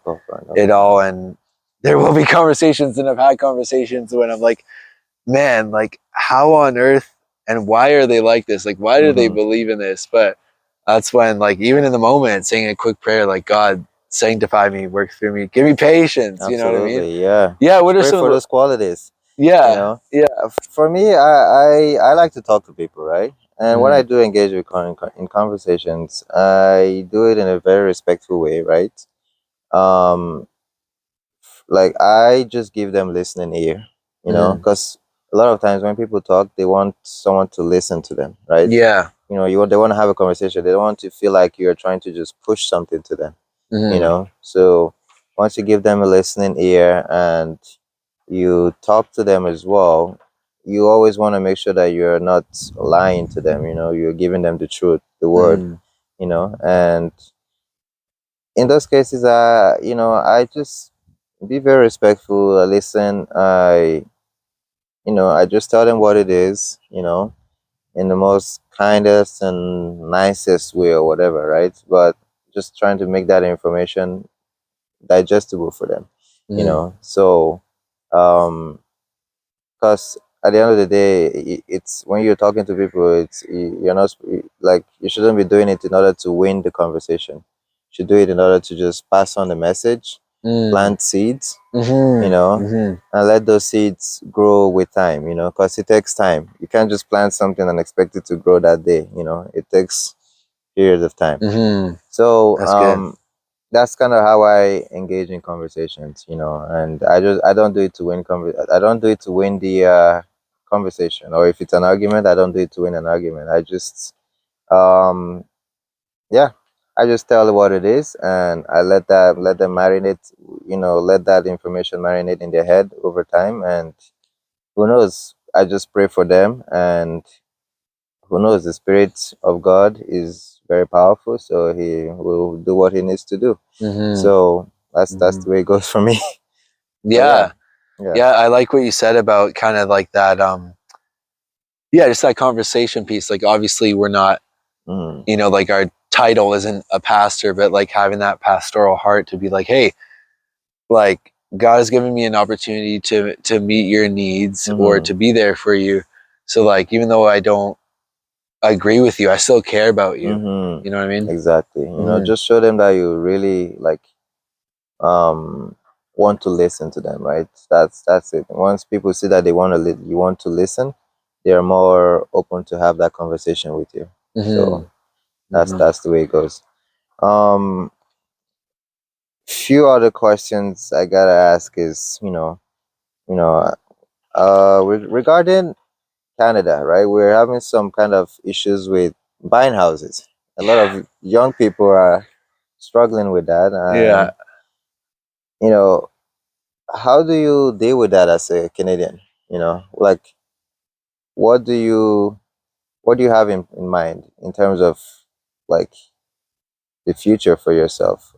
it all. And there will be conversations, and I've had conversations when I'm like, man, like, how on earth and why are they like this? Like, why do they believe in this? But that's when, like, even in the moment, saying a quick prayer, like, God, sanctify me, work through me, give me patience. Absolutely, you know what I mean? yeah. Yeah. What are Pray some for of those qualities. yeah, You know, yeah. For me, I like to talk to people, right? And when I do engage with in conversations, I do it in a very respectful way, right? Um, like I just give them listening ear, you know, because a lot of times when people talk, they want someone to listen to them, right? Yeah. You know, they want to have a conversation. They don't want to feel like you're trying to just push something to them, you know. So once you give them a listening ear and you talk to them as well, you always want to make sure that you're not lying to them, you know, you're giving them the truth, the word, you know. And in those cases, you know, I just be very respectful. I listen. You know, I just tell them what it is, you know, in the most kindest and nicest way or whatever, right? But just trying to make that information digestible for them, you know. So, because at the end of the day, it's when you're talking to people, you're not like, you shouldn't be doing it in order to win the conversation. You should do it in order to just pass on the message, plant seeds, you know, and let those seeds grow with time, you know, because it takes time. You can't just plant something and expect it to grow that day, you know. It takes periods of time. So That's good. that's kind of how I engage in conversations, you know. And I don't do it to win I don't do it to win the conversation, or if it's an argument, I don't do it to win an argument. I just um yeah, I just tell them what it is, and I let them marinate, you know, let that information marinate in their head over time. And who knows, I just pray for them, and who knows, the spirit of God is very powerful, so he will do what he needs to do. So that's the way it goes for me. Yeah. Yeah. Yeah, I like what you said about kind of like that yeah, just that conversation piece. Like, obviously we're not, you know, like, our title isn't a pastor, but like having that pastoral heart to be like, hey, like, God has given me an opportunity to meet your needs or to be there for you. So, like, even though I don't agree with you, I still care about you. You know what I mean? Exactly. You know, just show them that you really like want to listen to them, right? That's it. Once people see that they want to you want to listen, they're more open to have that conversation with you. So that's the way it goes. Few other questions I gotta ask is, you know, regarding Canada, right? We're having some kind of issues with buying houses. A lot of young people are struggling with that, and you know, how do you deal with that as a Canadian? You know, like, what do you what do you have in mind in terms of like the future for yourself?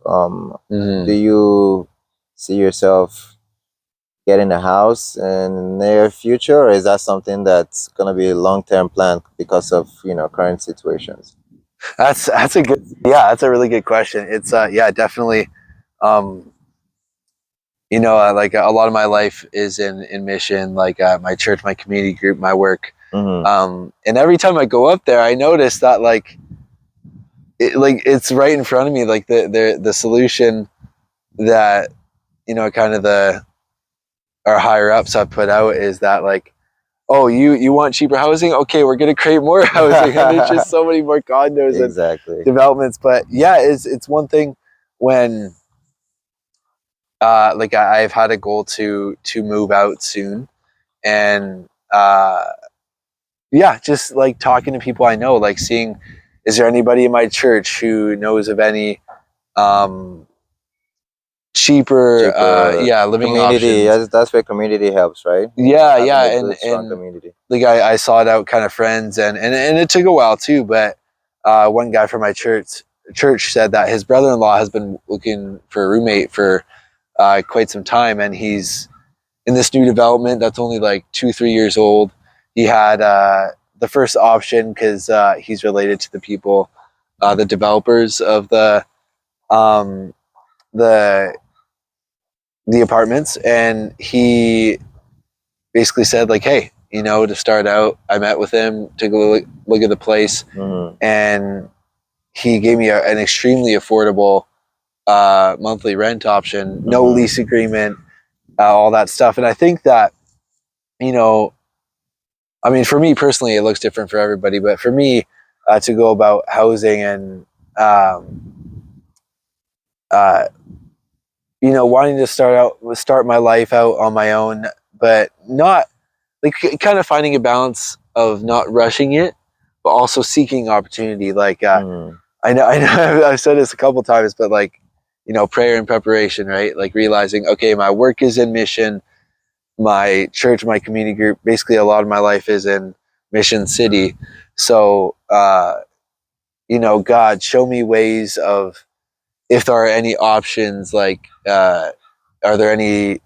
Do you see yourself getting a house in the near future, or is that something that's gonna be a long-term plan because of, you know, current situations? That's a good, yeah, that's a really good question. It's yeah, definitely. Um, you know, like, a lot of my life is in mission, like, my church, my community group, my work. And every time I go up there, I notice that, like, it's right in front of me, like, the solution that, you know, kind of our higher ups have put out is that, like, oh, you want cheaper housing? Okay, we're gonna create more housing, and there's just so many more condos and Exactly. developments. But yeah, it's one thing when like, I've had a goal to move out soon, and yeah, just like talking to people I know, like seeing, is there anybody in my church who knows of any um cheaper yeah, living community. options? That's where community helps, right? Yeah, Having yeah. a and good, strong and community. like, I sought out kind of friends, and it took a while too, but one guy from my church church said that his brother-in-law has been looking for a roommate for quite some time, and he's in this new development that's only like 2-3 years old. He had the first option because he's related to the people, the developers of um, the apartments, and he basically said like, hey, to start out, I met with him to go look at the place, and he gave me an extremely affordable monthly rent option, no lease agreement, all that stuff. And I think that, I mean, for me personally, it looks different for everybody, but for me, to go about housing and, wanting to start my life out on my own, but not like kind of finding a balance of not rushing it, but also seeking opportunity. Like, I know I've said this a couple times, but like, prayer and preparation, right? Like realizing, okay, my work is in mission, my church, my community group, basically a lot of my life is in Mission City. So, God, show me ways of, if there are any options, like, are there any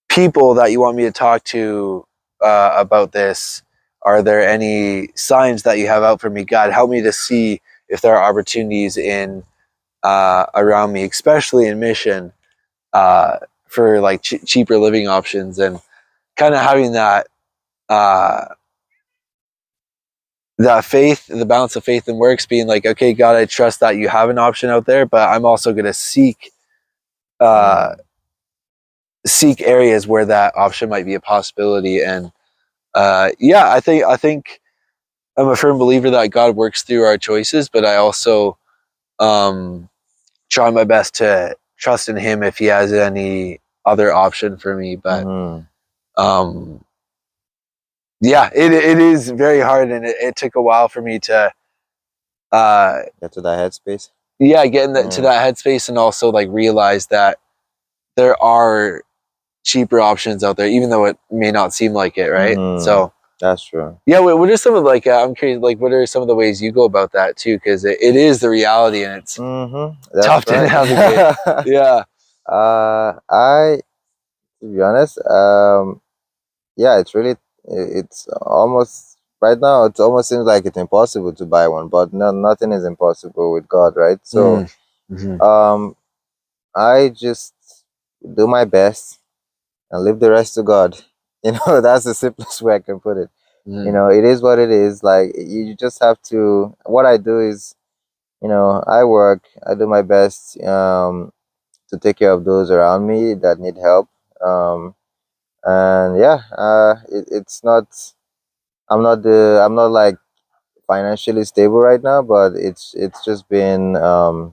people that you want me to talk to about this? Are there any signs that you have out for me? God, help me to see if there are opportunities in around me, especially in Mission, for like cheaper living options, and kind of having that that faith, the balance of faith and works, being like, okay, God, I trust that you have an option out there, but I'm also going to seek areas where that option might be a possibility. And I think I'm a firm believer that God works through our choices, but I also try my best to trust in Him if He has any other option for me. But it is very hard, and it took a while for me to get to that headspace. Get to that headspace, and also like realize that there are cheaper options out there, even though it may not seem like it, right? So that's true. Yeah, what are some of I'm curious, like, what are some of the ways you go about that too? Because it is the reality, and it's tough to navigate. Yeah. To be honest, it's almost right now. It almost seems like it's impossible to buy one, but nothing is impossible with God, right? So, I just do my best and leave the rest to God. That's the simplest way I can put it. It is what it is. Like, you just have to. What I do is, I work. I do my best to take care of those around me that need help. And it's not. I'm not like financially stable right now, but it's just been a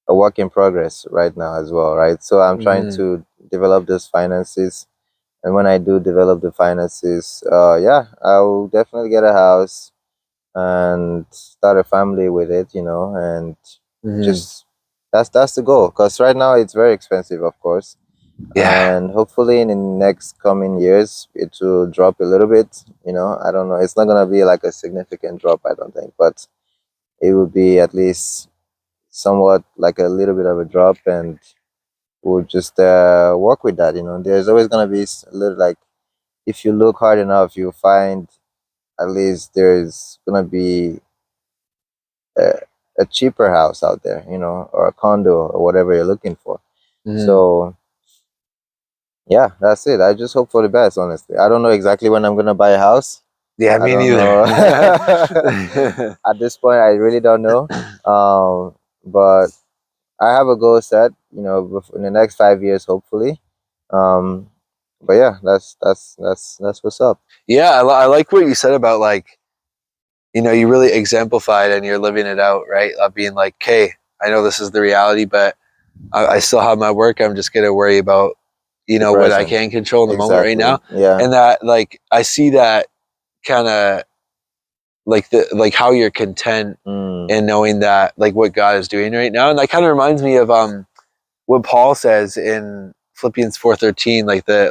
work in progress right now as well, right? So I'm trying to develop those finances, and when I do develop the finances, I'll definitely get a house and start a family with it, and just that's the goal. Because right now it's very expensive, of course. Yeah. And hopefully in the next coming years it will drop a little bit. I don't know. It's not gonna be like a significant drop, I don't think, but it will be at least somewhat like a little bit of a drop, and we'll just work with that. There's always gonna be a little, like, if you look hard enough, you'll find at least there's gonna be a, a cheaper house out there, or a condo or whatever you're looking for. So yeah, that's it. I just hope for the best, honestly. I don't know exactly when I'm gonna buy a house. Yeah, me neither. At this point, I really don't know. But I have a goal set, in the next 5 years, hopefully. But yeah, that's what's up. Yeah, I like what you said about, like, you really exemplified and you're living it out, right? Of being like, okay, I know this is the reality, but I still have my work. I'm just gonna worry about, what I can control in the moment right now. Yeah. And that, like, I see that kind of like how you're content and knowing that, like, what God is doing right now. And that kind of reminds me of what Paul says in Philippians 4:13,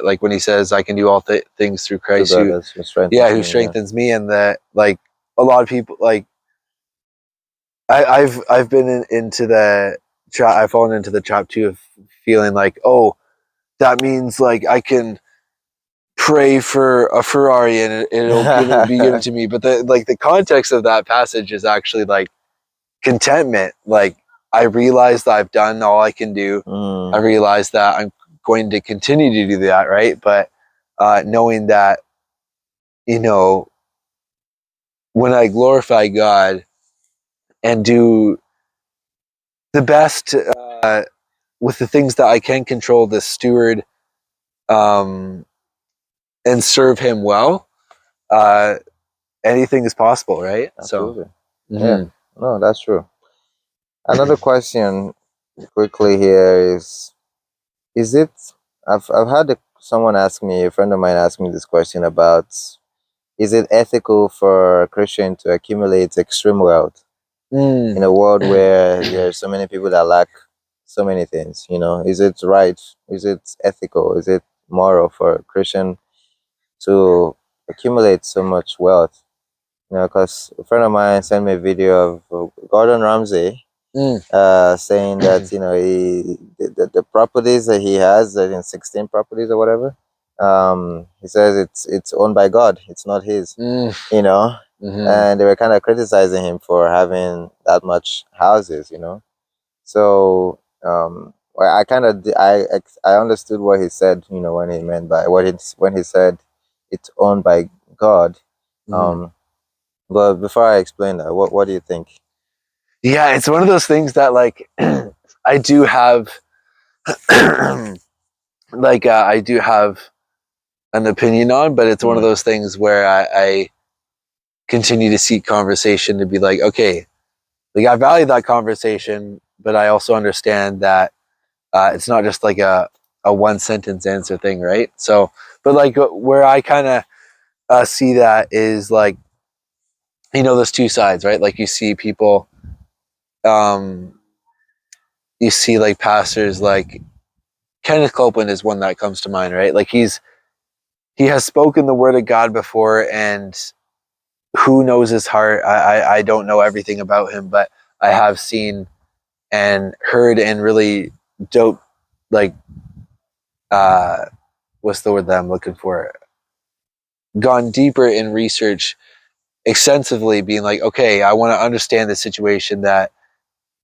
like when he says, I can do all things through Christ who strengthens me. And that, like, a lot of people, like, I've been into the trap. I've fallen into the trap too of feeling like, oh, that means like I can pray for a Ferrari and it'll be given to me. But the context of that passage is actually like contentment. Like, I realize that I've done all I can do. I realize that I'm going to continue to do that, right? But knowing that, you know, when I glorify God and do the best with the things that I can control, to steward and serve Him well, anything is possible, right? Absolutely. So, Yeah. No, that's true. Another question quickly here is it I've had someone ask me, a friend of mine ask me this question about, is it ethical for a Christian to accumulate extreme wealth in a world where there are so many people that lack so many things? Is it right? Is it ethical? Is it moral for a Christian to accumulate so much wealth? Because a friend of mine sent me a video of Gordon Ramsay saying that the properties that he has, I think 16 properties or whatever. He says it's owned by God. It's not his. And they were kind of criticizing him for having that much houses. So well, I understood what he said. When he meant by when he said it's owned by God. But before I explain that, what do you think? Yeah, it's one of those things that like I do have I do have an opinion on, but it's one of those things where I continue to seek conversation to be like, okay, like I value that conversation, but I also understand that it's not just like a one sentence answer thing, right? So, but like where I kind of see that is like, there's two sides, right? Like you see people, you see like pastors like Kenneth Copeland is one that comes to mind, right? Like he has spoken the word of God before, and who knows his heart? I don't know everything about him, but I have seen and heard and really dope, like what's the word that I'm looking for? Gone deeper in research extensively, being like, okay, I want to understand the situation that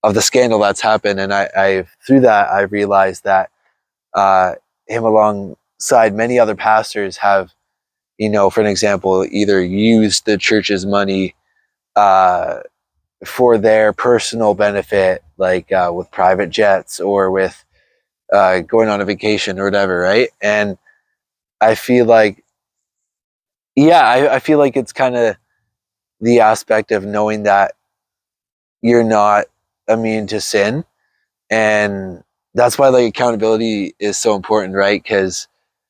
of the scandal that's happened, and I through that I realized that him alongside many other pastors have, for an example, either used the church's money for their personal benefit, like with private jets or with going on a vacation or whatever, right? And I feel like, yeah, I feel like it's kind of the aspect of knowing that you're not immune to sin, and that's why like accountability is so important, right? Because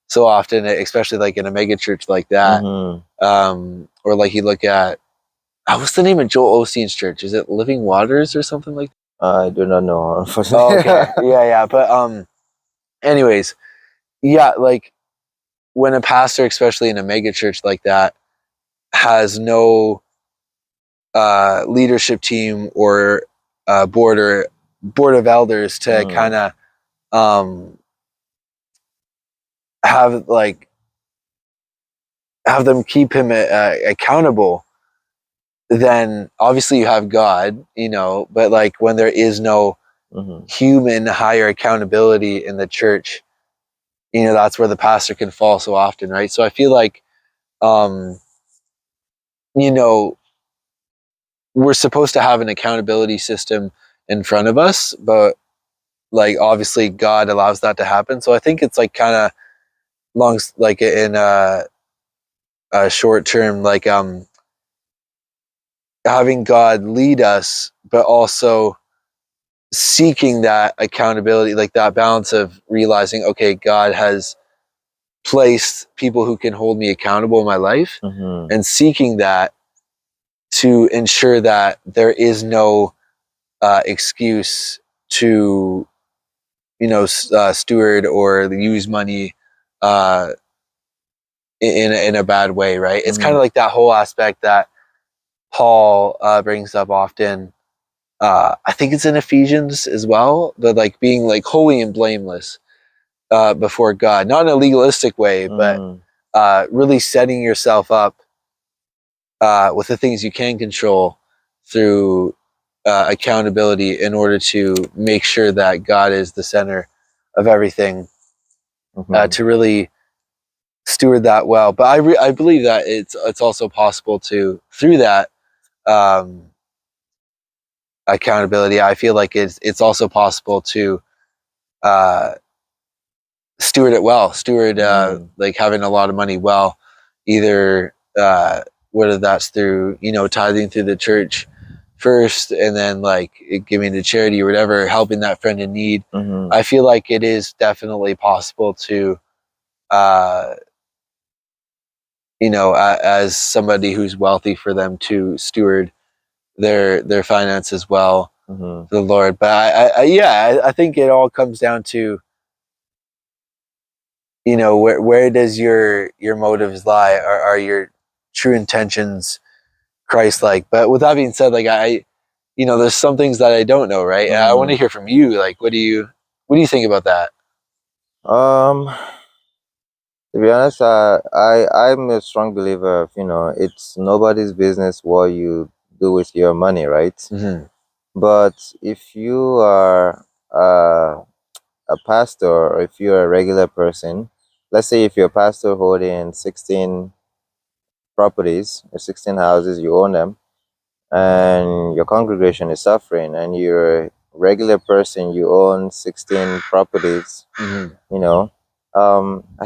so often, especially like in a mega church like that, or like you look at, what's the name of Joel Osteen's church? Is it Living Waters or something like that? I do not know, unfortunately. Oh, okay. Yeah. But anyways, yeah, like when a pastor, especially in a mega church like that, has no leadership team or board of elders to kind of have them keep him accountable, then obviously you have God, but like when there is no human higher accountability in the church, that's where the pastor can fall so often, right? So I feel like, you know, we're supposed to have an accountability system in front of us, but like obviously God allows that to happen. So I think it's like kind of long, like in a short term, like having God lead us, but also seeking that accountability, like that balance of realizing, okay, God has placed people who can hold me accountable in my life, and seeking that to ensure that there is no excuse to, steward or use money in a bad way, right? It's kind of like that whole aspect that Paul brings up often I think it's in Ephesians as well, the like being like holy and blameless before God, not in a legalistic way, but really setting yourself up with the things you can control through accountability in order to make sure that God is the center of everything, to really steward that well. But I believe that it's also possible to, through that accountability, I feel like it's also possible to uh, steward it well, like having a lot of money well, either whether that's through tithing through the church first, and then like giving to charity or whatever, helping that friend in need. I feel like it is definitely possible to as somebody who's wealthy, for them to steward their finances well for the Lord. But I think it all comes down to where does your motives lie? Are your true intentions Christ-like? But with that being said, like there's some things that I don't know, right? And I want to hear from you. Like, what do you think about that? To be honest, I'm a strong believer of, it's nobody's business what you do with your money, right? But if you are a pastor, or if you're a regular person, let's say if you're a pastor holding 16 properties or 16 houses, you own them, and your congregation is suffering, and you're a regular person, you own 16 properties, I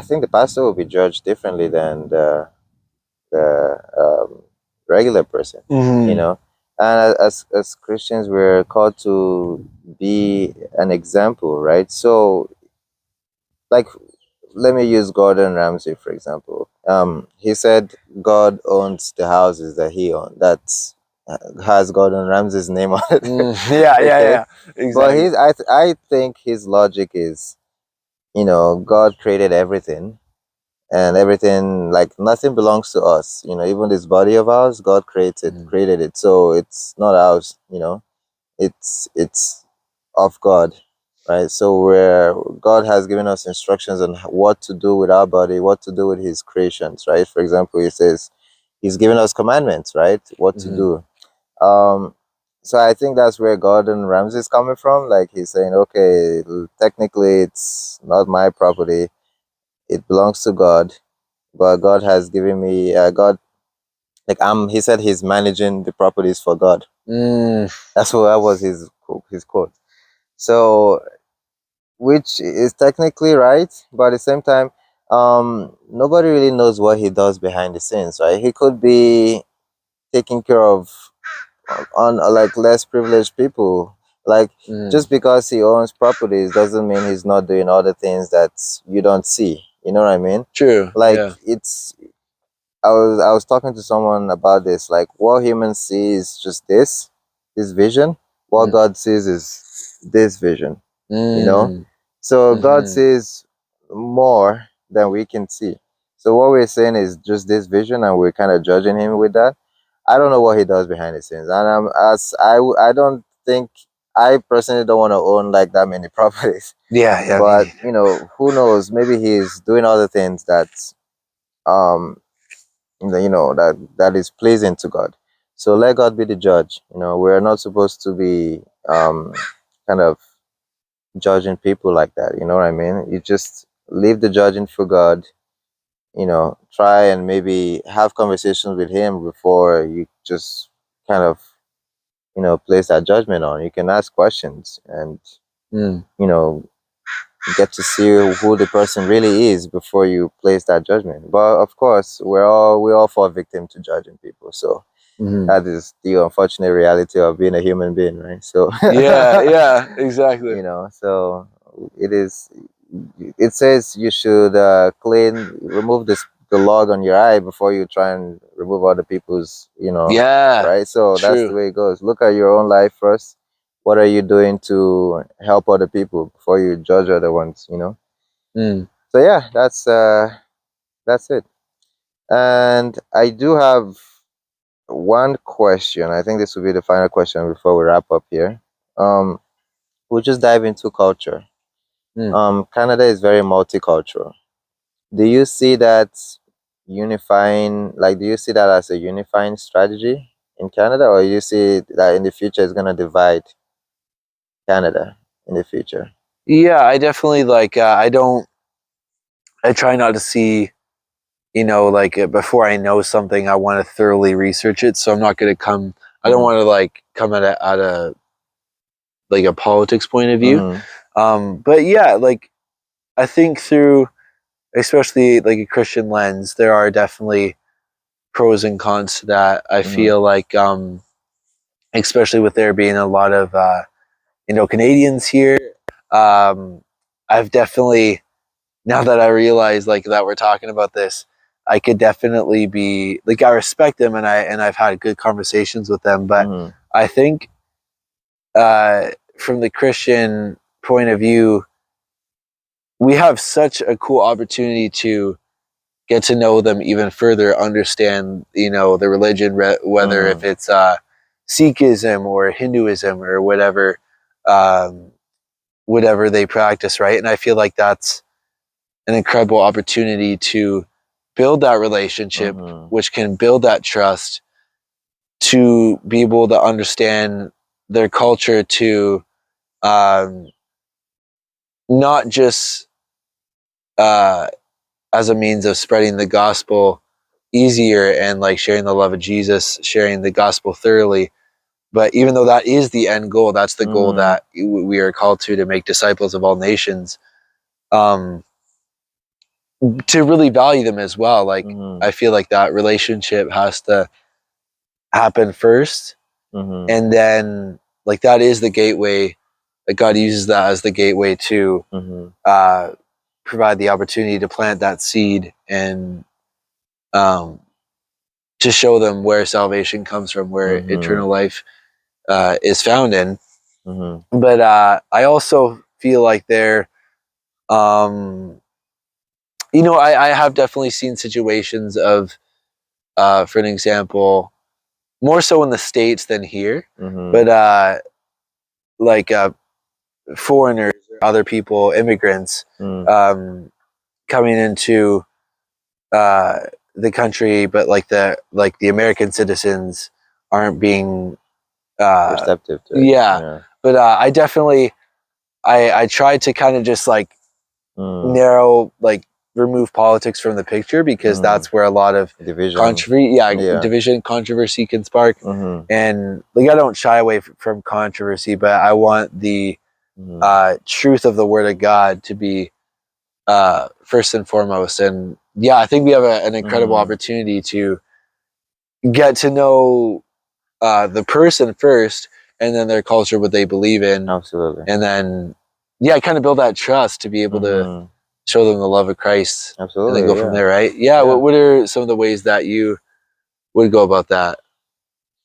think the pastor will be judged differently than the regular person, and as Christians, we're called to be an example, right? So, like, let me use Gordon Ramsay for example. He said God owns the houses that he owns. That's has Gordon Ramsay's name on it. Yeah, Okay? exactly. But I think his logic is, God created everything, and everything, like, nothing belongs to us. Even this body of ours, God created it, so it's not ours. It's of God, right? So where God has given us instructions on what to do with our body, what to do with His creations, right? For example, He says He's given us commandments, right? What to do. So I think that's where Gordon Ramsay is coming from. Like, he's saying, okay, technically it's not my property; it belongs to God. But God has given me God. Like, he said he's managing the properties for God. That was his quote. So, which is technically right, but at the same time, nobody really knows what he does behind the scenes, right? He could be taking care of on like less privileged people. Like, just because he owns properties doesn't mean he's not doing other things that you don't see. You know what I mean? True. Like, Yeah. I was talking to someone about this. Like, what humans see is just this vision. What God sees is this vision. So God sees more than we can see. So what we're saying is just this vision, and we're kind of judging him with that. I don't know what he does behind the scenes, and I don't think, I personally don't want to own like that many properties. Yeah. But who knows? Maybe he's doing other things that um that is pleasing to God. So let God be the judge. We're not supposed to be kind of judging people like that. You know what I mean? You just leave the judging for God. Try and maybe have conversations with Him before you just kind of place that judgment on. You can ask questions, and get to see who the person really is before you place that judgment. But of course, we all fall victim to judging people. So that is the unfortunate reality of being a human being, right? So yeah, exactly. So it is. It says you should remove the log on your eye before you try and remove other people's. Yeah. Right. So that's the way it goes. Look at your own life first. What are you doing to help other people before you judge other ones? So yeah, that's it. And I do have one question. I think this will be the final question before we wrap up here. We'll just dive into culture. Canada is very multicultural. Do you see that unifying? Like, do you see that as a unifying strategy in Canada, or you see that in the future it's gonna divide Canada in the future? Yeah, I definitely like. I try not to see, before I know something, I want to thoroughly research it. So I'm not going to come. I don't want to like come at a like a politics point of view. But yeah, like I think through, especially like a Christian lens, there are definitely pros and cons to that. I feel like, especially with there being a lot of Canadians here, I've definitely, now that I realize like that we're talking about this, I could definitely be like, I respect them, and I've had good conversations with them, but I think from the Christian point of view, we have such a cool opportunity to get to know them even further, understand the religion, whether if it's Sikhism or Hinduism or um, whatever they practice, right? And I feel like that's an incredible opportunity to build that relationship, which can build that trust, to be able to understand their culture, to not just as a means of spreading the gospel easier and like sharing the love of Jesus, sharing the gospel thoroughly. But even though that is the end goal, that's the goal that we are called to make disciples of all nations. To really value them as well. Like I feel like that relationship has to happen first, and then like that is the gateway. That God uses that as the gateway to provide the opportunity to plant that seed and to show them where salvation comes from, where eternal life is found in. But I also feel like there, I have definitely seen situations of, for an example, more so in the States than here, but like foreigners, other people, immigrants coming into the country, but like the American citizens aren't being Receptive to it. yeah. But I definitely I tried to kind of just like narrow, like remove politics from the picture, because that's where a lot of division, division, controversy can spark. And like I don't shy away from controversy, but I want the truth of the Word of God to be first and foremost. And yeah, I think we have an incredible opportunity to get to know the person first, and then their culture, what they believe in. Absolutely. And then kind of build that trust to be able to show them the love of Christ. Absolutely. And then go from there, right? Yeah. What are some of the ways that you would go about that?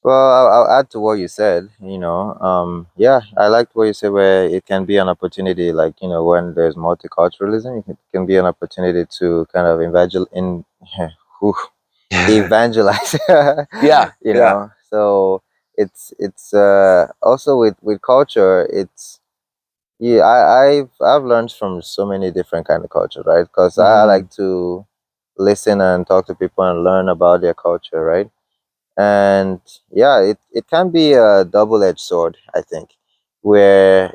Well, I'll add to what you said. I liked what you said, where it can be an opportunity, like when there's multiculturalism, it can be an opportunity to kind of evangelize. So it's also with culture. It's I've learned from so many different kind of cultures, right? Because I like to listen and talk to people and learn about their culture, right? And it can be a double-edged sword, I think, where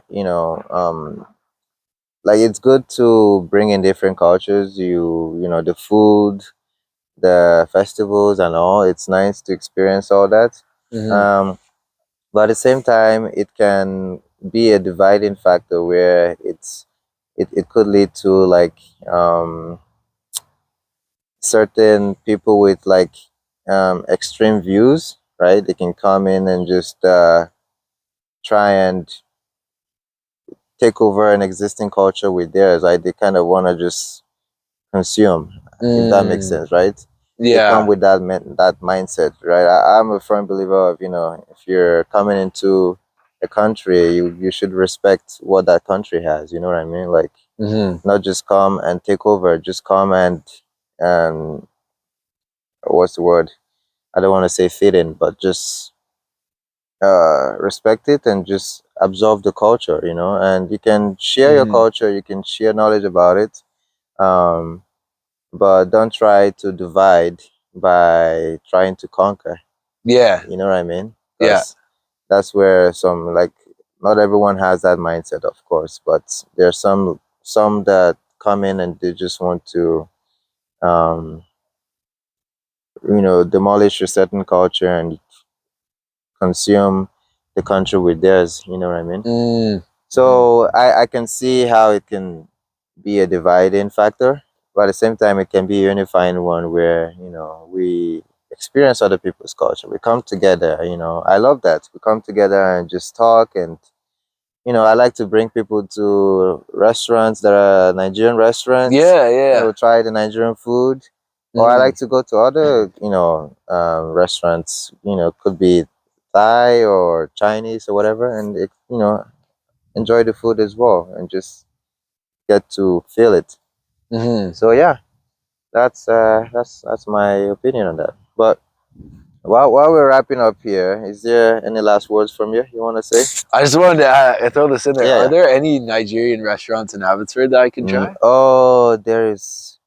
like it's good to bring in different cultures, the food, the festivals and all. It's nice to experience all that. But at the same time, it can be a dividing factor where it could lead to like certain people with like extreme views, right? They can come in and just try and take over an existing culture with theirs. Like they kind of want to just consume, if that makes sense, right? They come with that mindset, right? I'm a firm believer of, if you're coming into a country, you should respect what that country has. You know what I mean? Like not just come and take over, just come and what's the word? I don't want to say fit in, but just respect it and just absorb the culture, you know. And you can share your culture, you can share knowledge about it, um, but don't try to divide by trying to conquer. Yeah. You know what I mean? Yeah. That's where some, like, not everyone has that mindset, of course, but there's some that come in and they just want to, um, demolish a certain culture and consume the country with theirs. You know what I mean? So I can see how it can be a dividing factor, but at the same time, it can be a unifying one where, we experience other people's culture. We come together, I love that. We come together and just talk. And, I like to bring people to restaurants that are Nigerian restaurants. Yeah. Try the Nigerian food. Or I like to go to other, restaurants, could be Thai or Chinese or whatever, and enjoy the food as well and just get to feel it. So yeah, that's my opinion on that. But while we're wrapping up here, is there any last words from you want to say? I just wanted to throw this in there. Yeah, Are yeah. there any Nigerian restaurants in Abbotsford that I can try? Oh, there's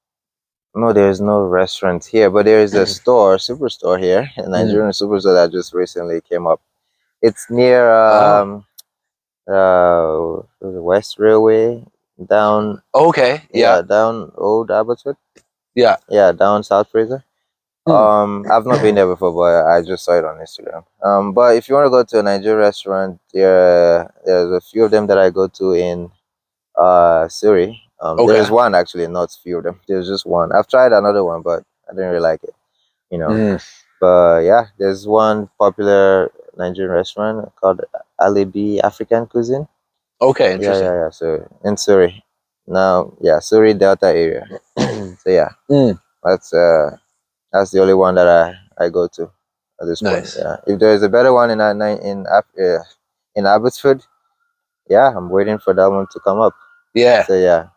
no restaurant here, but there is a superstore here, a Nigerian superstore that just recently came up. It's near the West Railway down. Okay. Yeah. Down Old Abbotsford. Yeah. Yeah, down South Fraser. I've not been there before, but I just saw it on Instagram. But if you want to go to a Nigerian restaurant, there's a few of them that I go to in Surrey. There's one actually, not few of them. There's just one. I've tried another one, but I didn't really like it. But yeah, there's one popular Nigerian restaurant called Alibi African Cuisine. Okay, interesting. Yeah. So in Surrey, now, Surrey Delta area. So yeah, that's the only one that I go to at this point. Yeah, if there's a better one in Abbotsford, I'm waiting for that one to come up. Yeah. So yeah,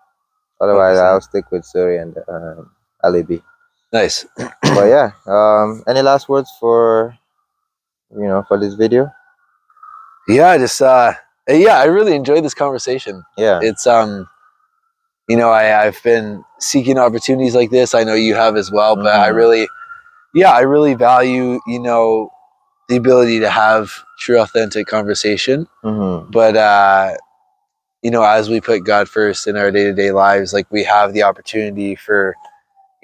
otherwise I'll stick with Surrey and Alibi. Nice. But yeah, any last words for for this video? Yeah, just I really enjoyed this conversation. Yeah, it's I've been seeking opportunities like this. I know you have as well, but I really value the ability to have true, authentic conversation. But as we put God first in our day-to-day lives, like, we have the opportunity for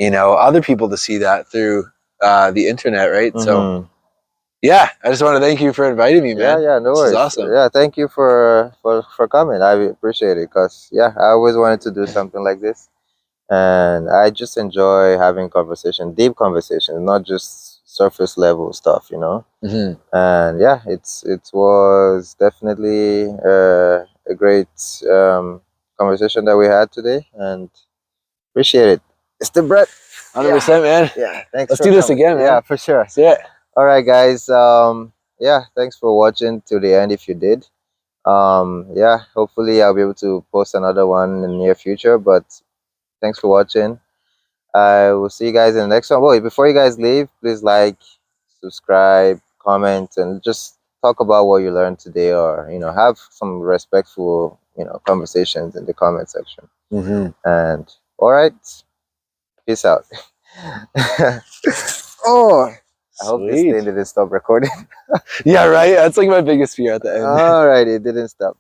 other people to see that through the internet, right? So yeah, I just want to thank you for inviting me, man. Yeah, no worries. This is awesome. Yeah, thank you for coming. I appreciate it, because I always wanted to do something like this, and I just enjoy having deep conversations, not just surface level stuff, And yeah, it was definitely a great conversation that we had today, and appreciate it. It's the Brett. 100%, man. Yeah, thanks. Let's do this again, man. Yeah, for sure. That's it. All right, guys. Thanks for watching to the end if you did. Hopefully I'll be able to post another one in the near future, but thanks for watching. I will see you guys in the next one. Well, before you guys leave, please like, subscribe, comment, and just talk about what you learned today, or have some respectful conversations in the comment section. And all right, peace out. Oh, I hope this thing didn't stop recording. Yeah, right. That's like my biggest fear at the end. All right, it didn't stop.